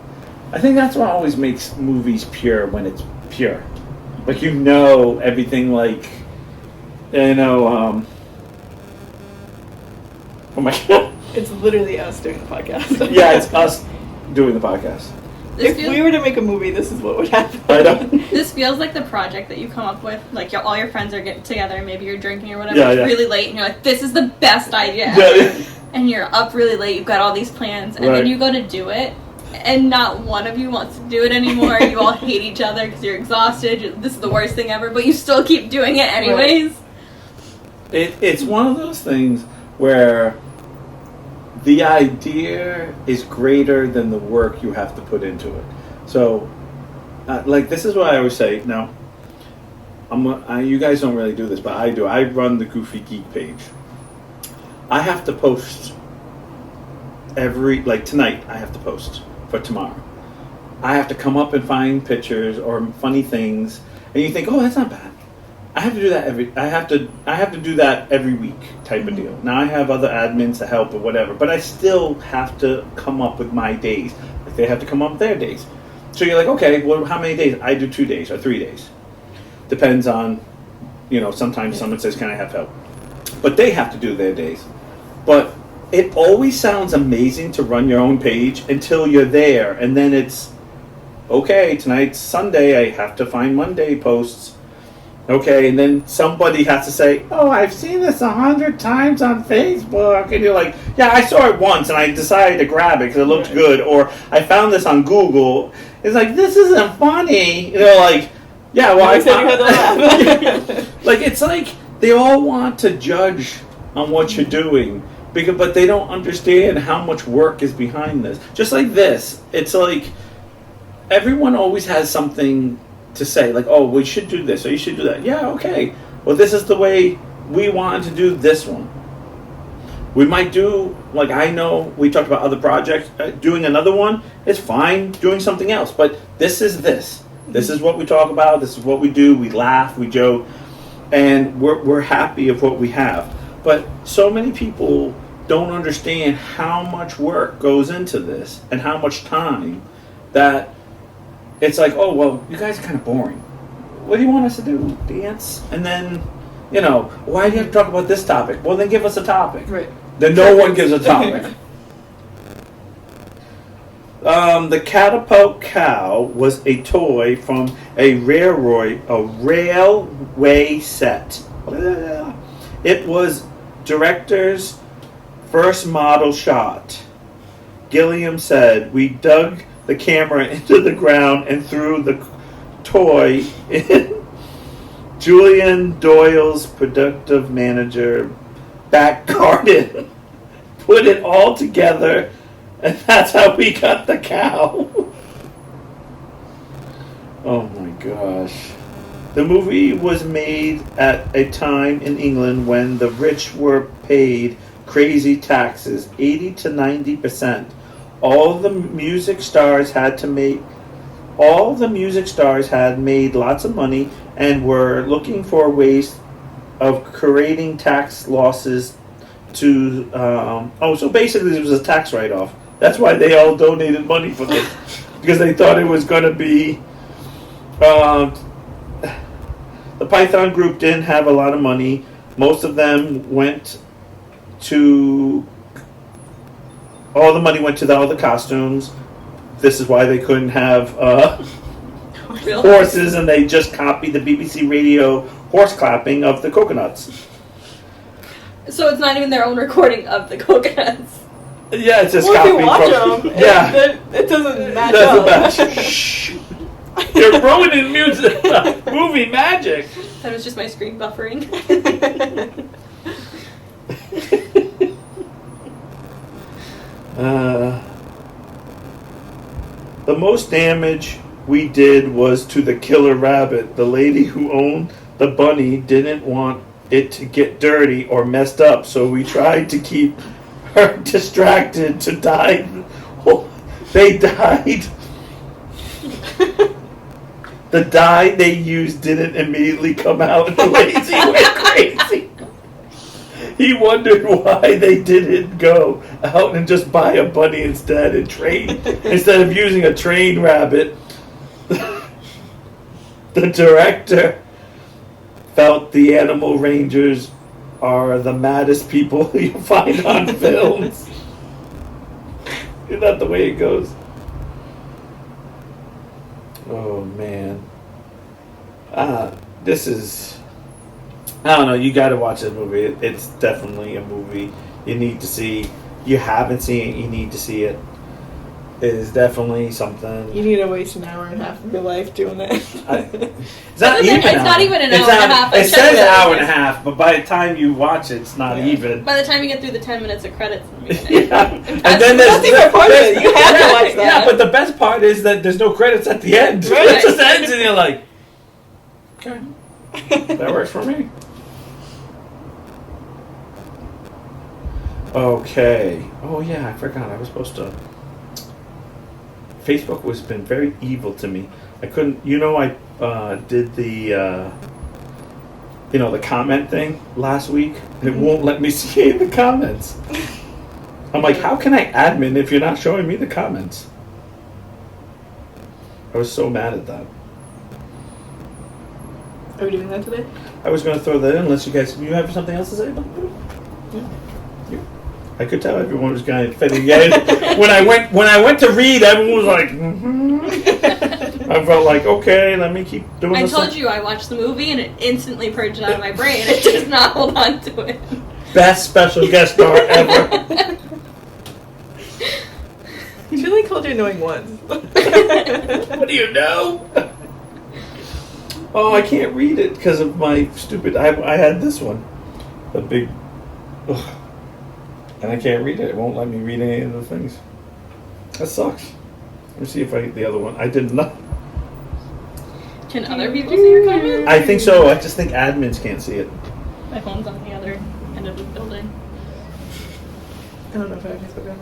I think that's what always makes movies pure, when it's pure. Like, you know, everything, like, you know, oh my god. It's literally us doing the podcast. Yeah, it's us doing the podcast. If we were to make a movie, this is what would happen. I know. This feels like the project that you come up with. Like, all your friends are getting together, maybe you're drinking or whatever. Yeah, It's yeah. really late, and you're like, this is the best idea. Yeah. And you're up really late, you've got all these plans, and Right. then you go to do it, and not one of you wants to do it anymore. You all hate each other because you're exhausted. This is the worst thing ever, but you still keep doing it anyways. It's one of those things where the idea is greater than the work you have to put into it. So, like, this is what I always say. Now, you guys don't really do this, but I do. I run the Goofy Geek page. I have to post tonight, I have to post for tomorrow. I have to come up and find pictures or funny things, and you think, oh, that's not bad. I have to do that do that every week type of deal. Now I have other admins to help or whatever, but I still have to come up with my days. Like, they have to come up with their days. So you're like, okay, well, how many days? I do 2 days or 3 days. Depends on, you know, sometimes someone says, can I have help? But they have to do their days. But it always sounds amazing to run your own page until you're there. And then it's, okay, tonight's Sunday, I have to find Monday posts. Okay, and then somebody has to say, oh, I've seen this 100 times on Facebook. And you're like, yeah, I saw it once and I decided to grab it because it looked good. Or I found this on Google. It's like, this isn't funny. You know, like, yeah, well, I said you had to laugh. Like, it's like they all want to judge on what you're doing, but they don't understand how much work is behind this. Just like this. It's like everyone always has something to say, like, oh, we should do this or you should do that. Yeah, okay. Well, this is the way we wanted to do this one. We might do, like, I know we talked about other projects. Doing another one is fine, doing something else. But this is this. This is what we talk about. This is what we do. We laugh, we joke, and we're happy of what we have. But so many people don't understand how much work goes into this and how much time that it's like, oh, well, you guys are kind of boring. What do you want us to do? Dance? And then, why do you have to talk about this topic? Well, then give us a topic. Right. Then no one gives a topic. The Catapult Cow was a toy from a railway set. It was director's first model shot. Gilliam said, "We dug the camera into the ground and threw the toy in." Julian Doyle's productive manager back garden put it all together, and that's how we got the cow. Oh my gosh. The movie was made at a time in England when the rich were paid crazy taxes, 80 to 90%. All the music stars had made lots of money and were looking for ways of creating tax losses to so basically it was a tax write-off. That's why they all donated money for this, because they thought it was going to be the Python group didn't have a lot of money. Most of them all the money went to all the costumes. This is why they couldn't have horses, and they just copied the BBC radio horse clapping of the coconuts. So it's not even their own recording of the coconuts. Yeah, it's just if copied you watch from... them, Yeah. it doesn't match Doesn't up. match. Shh. You're ruining music, movie magic. That was just my screen buffering. The most damage we did was to the killer rabbit. The lady who owned the bunny didn't want it to get dirty or messed up, so we tried to keep her distracted to die. They died. The dye they used didn't immediately come out, and Lazy went crazy. He wondered why they didn't go out and just buy a bunny instead and instead of using a trained rabbit. The director felt the animal rangers are the maddest people you find on films. Isn't that the way it goes? Oh man. This is... I don't know, you gotta watch this movie. It's definitely a movie you need to see. You haven't seen it, you need to see it. It is definitely something... You need to waste an hour and a half of your life doing that. It's not even an hour and a half. It says an hour and a half, but by the time you watch it, it's not even. By the time you get through the 10 minutes of credits. Yeah. And then that's the best part of it. You have to watch that. Yeah, but the best part is that there's no credits at the end. Right. It just ends and you're like, okay, that works for me. Okay. Oh yeah, I forgot. I was supposed to... Facebook has been very evil to me. I couldn't... I did the... the comment thing last week, and it won't let me see the comments. I'm like, how can I admin if you're not showing me the comments? I was so mad at that. Are we doing that today? I was going to throw that in unless you have something else to say about it? Yeah. I could tell everyone was kind of fitting in. When I went to read, everyone was like, mm-hmm. I felt like, okay, let me keep doing this. I told you I watched the movie and it instantly purged it out of my brain. It does not hold on to it. Best special guest star ever. She only called you annoying once. What do you know? Oh, I can't read it because of my stupid... I had this one. The big... Ugh. And I can't read it. It won't let me read any of the things. That sucks. Let me see if I get the other one. I did not. Can other people see your comments? I think so. I just think admins can't see it. My phone's on the other end of the building. I don't know if I have Facebook on.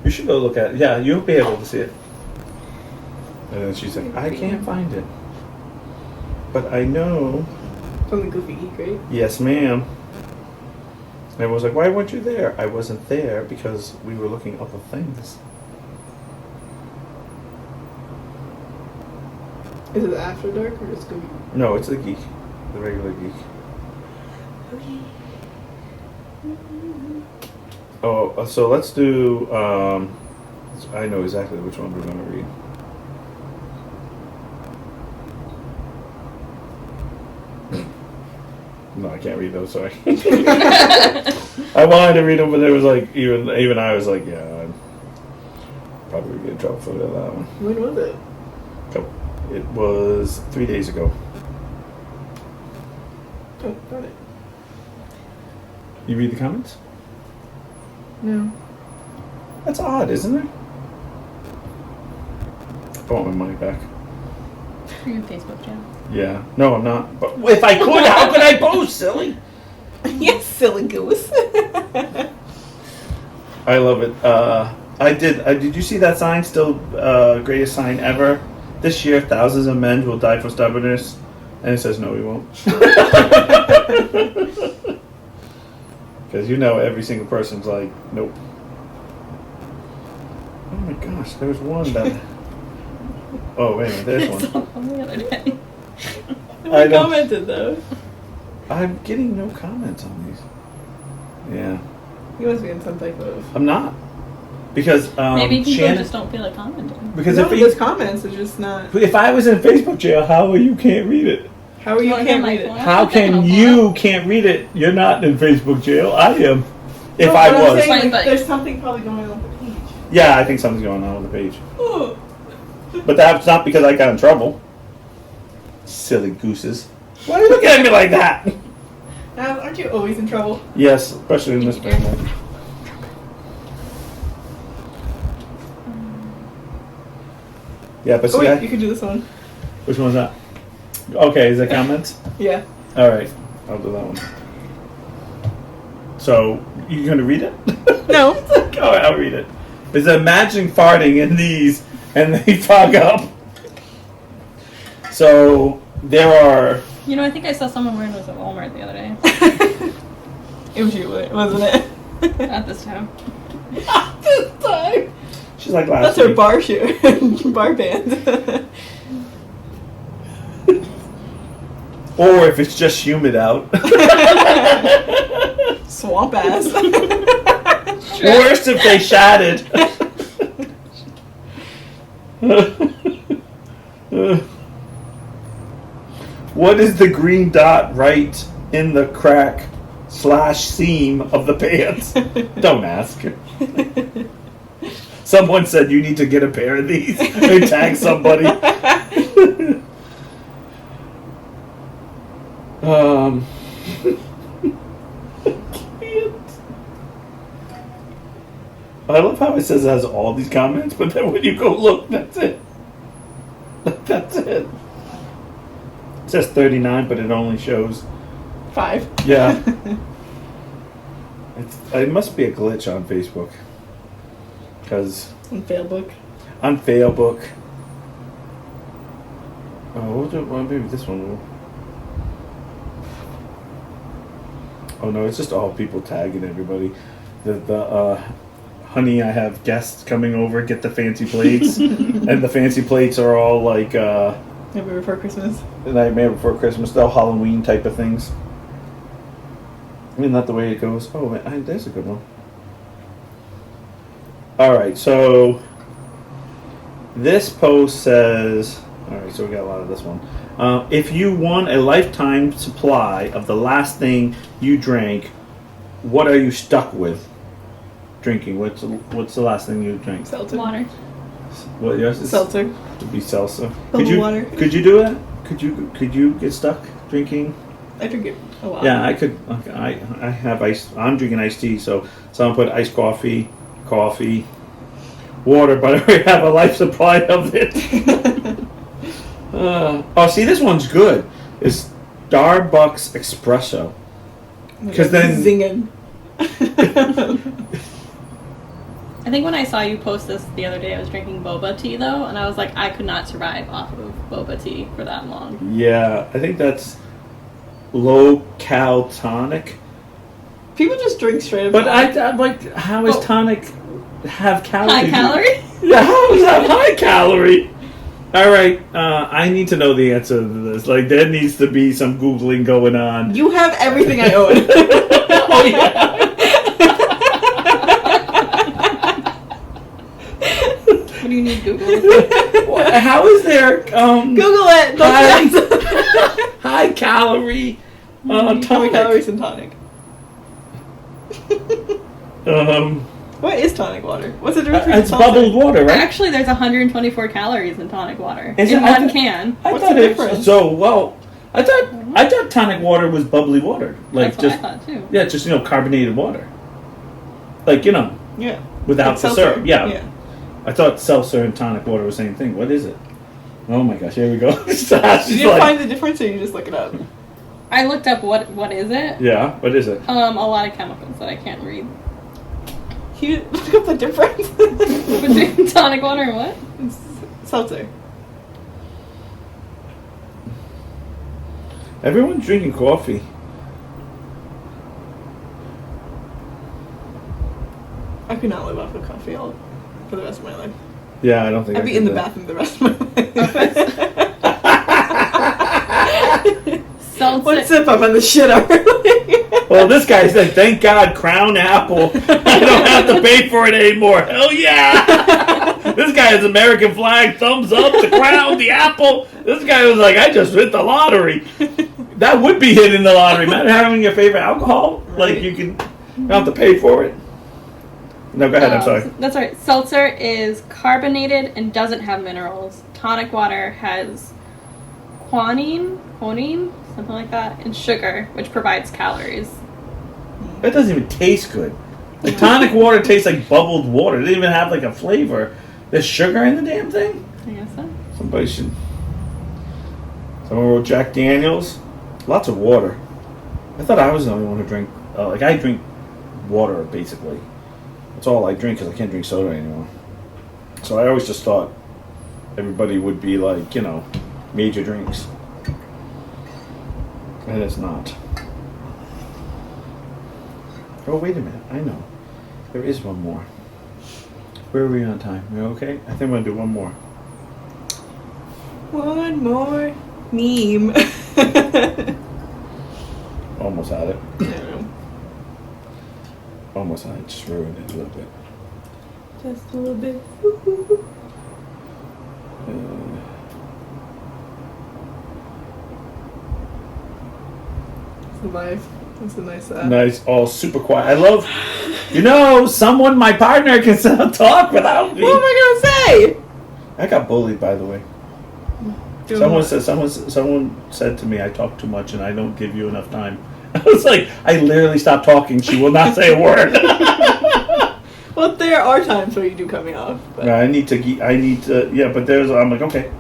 You should go look at it. Yeah, you'll be able to see it. And then she's like, I can't find it. But I know. From the Goofy Geek, right? Yes, ma'am. And I was like, why weren't you there? I wasn't there because we were looking up at things. Is it After Dark or just Goofy? No, it's the geek. The regular geek. Okay. Oh, so let's do, I know exactly which one we're going to read. No, I can't read those, sorry. I wanted to read them, but it was like, even I was like, yeah, I'd probably get in trouble for that one. When was it? It was 3 days ago. Oh, got it. You read the comments? No. That's odd, isn't it? I want my money back. For your Facebook channel. Yeah. No, I'm not. But if I could, how could I post, silly? Yes, silly goose. I love it. Did you see that sign? Still greatest sign ever. This year, thousands of men will die for stubbornness. And it says, no, we won't. Because you know every single person's like, nope. Oh my gosh, there was one that... Oh, wait a minute, there's one. On the other day. I commented though. I'm getting no comments on these. Yeah. You must be in some type of. I'm not. Because Maybe people Shannon, just don't feel like commenting. because No, if there's comments. It's just not. if I was in Facebook jail, how are you can't read it? How are you Wanna can't get my read it? phone? How can you can't read it? You're not in Facebook jail. I am. If No, I but I'm was. saying, But- there's something probably going on with the page. Yeah, I think something's going on with the page. Oh. But that's not because I got in trouble. Silly gooses. Why are you looking at me like that? Now, aren't you always in trouble? Yes, especially in this family. Yeah, but Oh see, wait, you can do this one. which one's that? Okay, is that comments? Yeah. All right, I'll do that one. So, you gonna read it? No. All right, I'll read it. Is imagine farting in these and they fog up. So, there are... You know, I think I saw someone wearing those at Walmart the other day. It was you, wasn't it? At this time. This time. She's like last That's her week. bar shoe, bar band. Or if it's just humid out. Swamp ass. Worse if they shattered. What is the green dot right in the crack/seam of the pants? Don't ask. Someone said you need to get a pair of these and tag somebody. I love how it says it has all these comments, but then when you go look, that's it. That's it. It says 39, but it only shows. 5. Yeah. It must be a glitch on Facebook. Because On Failbook. on Facebook. Well, maybe this one will. Oh no, it's just all people tagging everybody. The honey, I have guests coming over, get the fancy plates. And the fancy plates are all like Maybe before Christmas. the Nightmare Before Christmas, they're all Halloween type of things. Isn't that the way it goes? Oh, there's a good one. Alright, so this post says, alright, so we got a lot of this one. If you won a lifetime supply of the last thing you drank, what are you stuck with? Drinking. What's the last thing you drank? Seltzer. Water. What yours is? Seltzer. Would be salsa. Bubble water. Could you do that? Could you get stuck drinking? I drink it a lot. Yeah, I could. I have ice. I'm drinking iced tea, so someone put iced coffee, water, but I already have a life supply of it. See, this one's good. It's Starbucks Espresso. Because then Zinging. I think when I saw you post this the other day, I was drinking boba tea though, and I was like, I could not survive off of boba tea for that long. Yeah, I think that's low-cal tonic. People just drink straight up. But I'm like, how is tonic have calories? High calorie? Yeah, how is that high calorie? All right, I need to know the answer to this. Like, there needs to be some Googling going on. You have everything I own. Oh, yeah. What do you need Google? How is there Google it. Don't high calorie How many tonic? calories in tonic? Um, What is tonic water? What's the difference between it's seltzer? bubbled water, right? Actually, there's 124 calories in tonic water. Is in it? one can. I What's thought the it- difference? So, well, I thought tonic water was bubbly water, like That's just what I thought too. yeah, just carbonated water, like Yeah. without Like the seltzer. syrup. Yeah. I thought seltzer and tonic water were the same thing. What is it? Oh my gosh, here we go. She's Did you like, find the difference or you just look it up? I looked up what is it. yeah, what is it? A lot of chemicals that I can't read. You look up the difference? Between tonic water and what? It's seltzer. Everyone's drinking coffee. I could not live off of coffee for the rest of my life. Yeah, I don't think I'd I be could in the do that. bathroom the rest of my life. Seltzer. One sip, I'm on the shit already. Well, this guy said, "Thank God, Crown Apple. I don't have to pay for it anymore." Hell yeah! This guy has American flag, thumbs up, the Crown, the Apple. This guy was like, "I just hit the lottery." That would be hitting the lottery, man. Having your favorite alcohol, like you don't have to pay for it. No, go ahead. I'm sorry. That's right. Seltzer is carbonated and doesn't have minerals. Tonic water has quinine, something like that, and sugar, which provides calories. That doesn't even taste good. The tonic water tastes like bubbled water. It doesn't even have like a flavor. There's sugar in the damn thing. I guess so. Somebody should. Someone wrote Jack Daniels. Lots of water. I thought I was the only one who drink. I drink water basically. That's all I drink because I can't drink soda anymore. So I always just thought everybody would be like, major drinks. And it's not. Oh, wait a minute. I know. There is one more. Where are we on time? Are we okay? I think I'm going to do one more. One more meme. Almost had it. I don't know. Almost had it. Just ruined it a little bit. Just a little bit. That's a nice Nice, all super quiet. I love, someone, my partner, can talk without me. What am I gonna say? I got bullied, by the way. Someone said to me, I talk too much and I don't give you enough time. I was like, I literally stopped talking. She will not say a word. Well, there are times where you do cut me off. But. I need to, but I'm like, okay.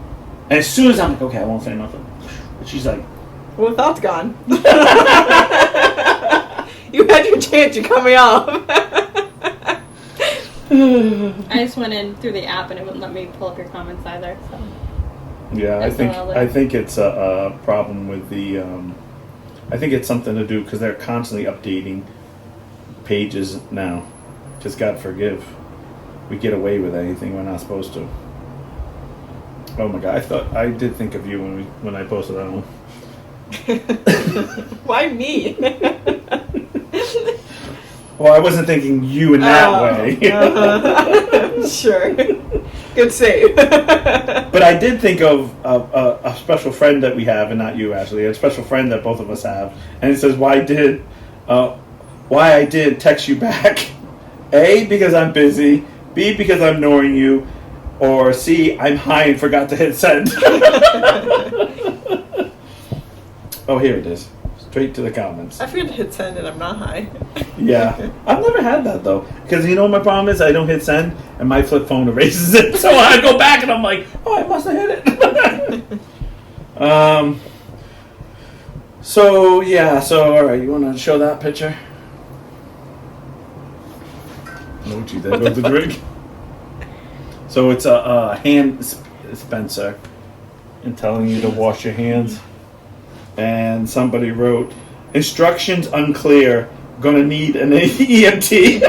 And as soon as I'm like, okay, I won't say nothing. But she's like, Well, the thought's gone. You had your chance, you cut me off. I just went in through the app and it wouldn't let me pull up your comments either. So. yeah, That's I think it's a problem with the, I think it's something to do because they're constantly updating pages now. Just God forgive. We get away with anything we're not supposed to. Oh my God, I did think of you when I posted that one. Why me? Well, I wasn't thinking you in that way. Sure. Good save. But I did think of a special friend that we have, and not you, Ashley, a special friend that both of us have. And it says, why I did text you back. A, because I'm busy. B, because I'm ignoring you. Or C, I'm high and forgot to hit send. Oh, here it is. Straight to the comments. I forget to hit send and I'm not high. Yeah. I've never had that, though. Because you know what my problem is? I don't hit send, and my flip phone erases it. So I go back, and I'm like, oh, I must have hit it. So all right. You want to show that picture? No, what you did with the drink. So it's a hand dispenser, and telling you to wash your hands. And somebody wrote, instructions unclear. Gonna need an EMT.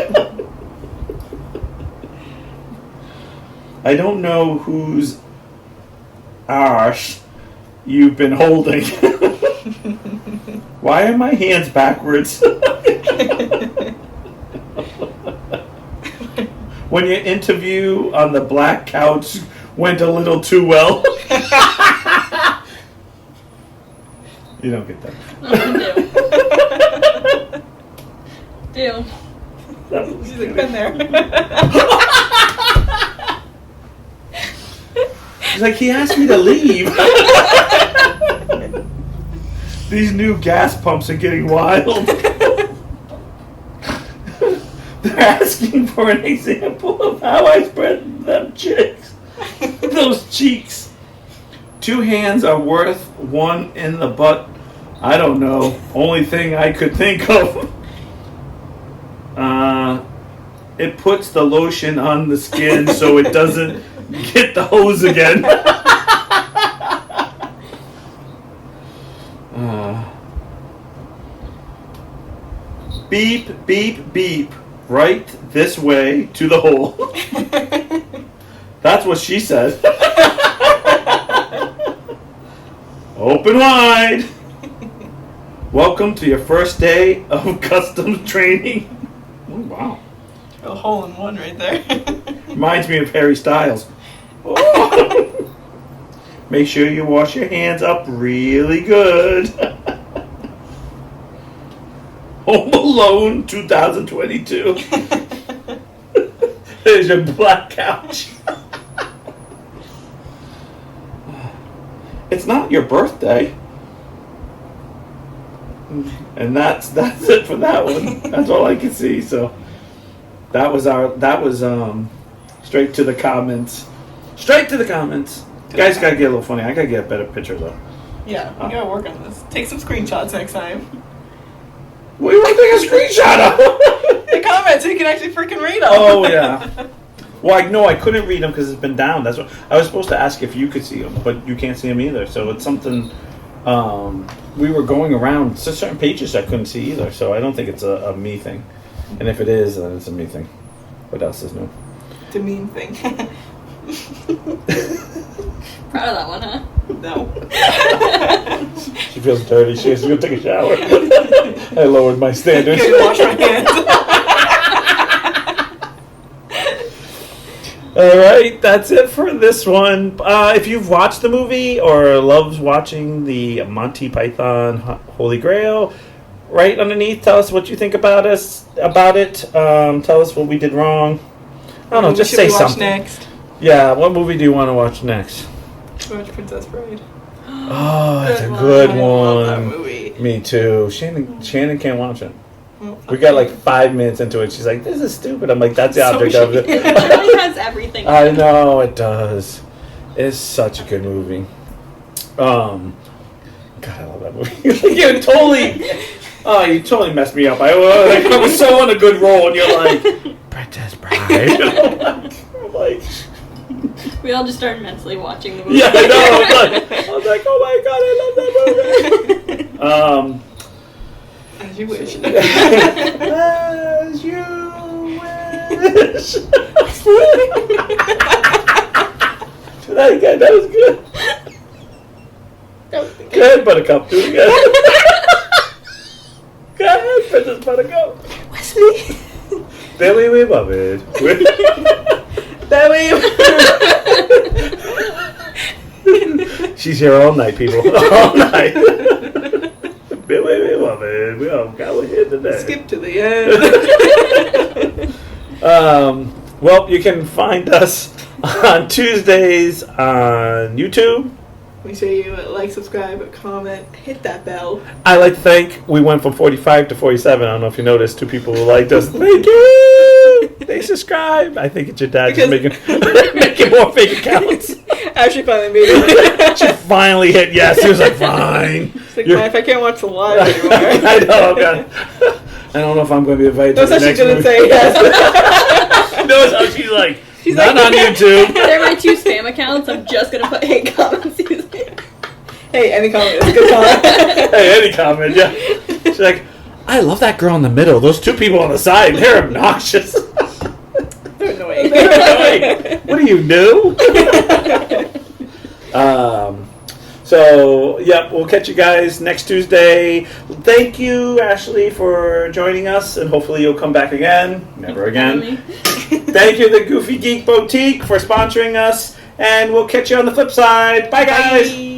I don't know whose arse you've been holding. Why are my hands backwards? When your interview on the black couch went a little too well. You don't get that. Do. She's like, been there. He's like, he asked me to leave. These new gas pumps are getting wild. They're asking for an example of how I spread them those cheeks. 2 hands are worth 1 in the butt. I don't know. Only thing I could think of. It puts the lotion on the skin so it doesn't get the hose again. Beep, beep, beep. Right this way to the hole. That's what she said. Open wide. Welcome to your first day of customs training. Oh, wow. A hole in one right there. Reminds me of Harry Styles. Oh. Make sure you wash your hands up really good. Home Alone 2022. There's your black couch. It's not your birthday. And that's it for that one. That's all I can see. So that was straight to the comments. Straight to the comments. You guys gotta get a little funny. I gotta get a better picture though. Yeah, we gotta work on this. Take some screenshots next time. What do you want to take a screenshot of? The comments so you can actually freaking read them. Oh yeah. Well, I couldn't read them because it's been down. That's what I was supposed to ask if you could see them, but you can't see them either. So it's something. We were going around certain pages I couldn't see either. So I don't think it's a me thing. And if it is, then it's a me thing. What else is new? It's a mean thing. Proud of that one, huh? No. She feels dirty. She has to go take a shower. I lowered my standards. Good, wash my hands. All right, that's it for this one. If you've watched the movie or loves watching the Monty Python Holy Grail, right underneath, tell us what you think about it. Tell us what we did wrong. I don't know, just say something. Next? Yeah, what movie do you want to watch next? Watch Princess Bride. Oh, that's a good I one. love that movie. Me too. Shannon can't watch it. Well, We got like 5 minutes into it. She's like, "This is stupid." I'm like, "That's the So object of it." It really has everything. I know it does. It's such a good movie. God, I love that movie. you totally messed me up. I was so on a good roll, and you're like, Princess Bride. I'm like, We all just started mentally watching the movie. yeah, I know. I was like, oh my god, I love that movie. As you wish. As you wish. That again, that was good. Good, Buttercup. Do it again. Go ahead, Princess Buttercup. Wesley. Billy, we love it. She's here all night, people. All night. Billy, we love it. We all got one here today. Skip to the end. Well, you can find us on Tuesdays on YouTube. We say you like, subscribe, comment, hit that bell. I like to thank, we went from 45 to 47. I don't know if you noticed, 2 people who liked us. Thank you! They subscribe. I think it's your dad just making more fake accounts. Actually, finally made it. She finally hit yes. He was like, fine. It's like, man, if I can't watch the live anymore. I know. God. I don't know if I'm going to be invited to That's the how she next didn't movie. say yes. Notice how she's like, She's not like- on YouTube. They're my 2 spam accounts. I'm just gonna put hate comments. Hey, any comment is a good comment. Hey, any comment, yeah. She's like, I love that girl in the middle. Those 2 people on the side, they're obnoxious. They're annoying. What are you, new? So, yep, we'll catch you guys next Tuesday. Thank you, Ashley, for joining us, and hopefully you'll come back again. Never again. Thank you, the Goofy Geek Boutique, for sponsoring us, and we'll catch you on the flip side. Bye, guys. Bye.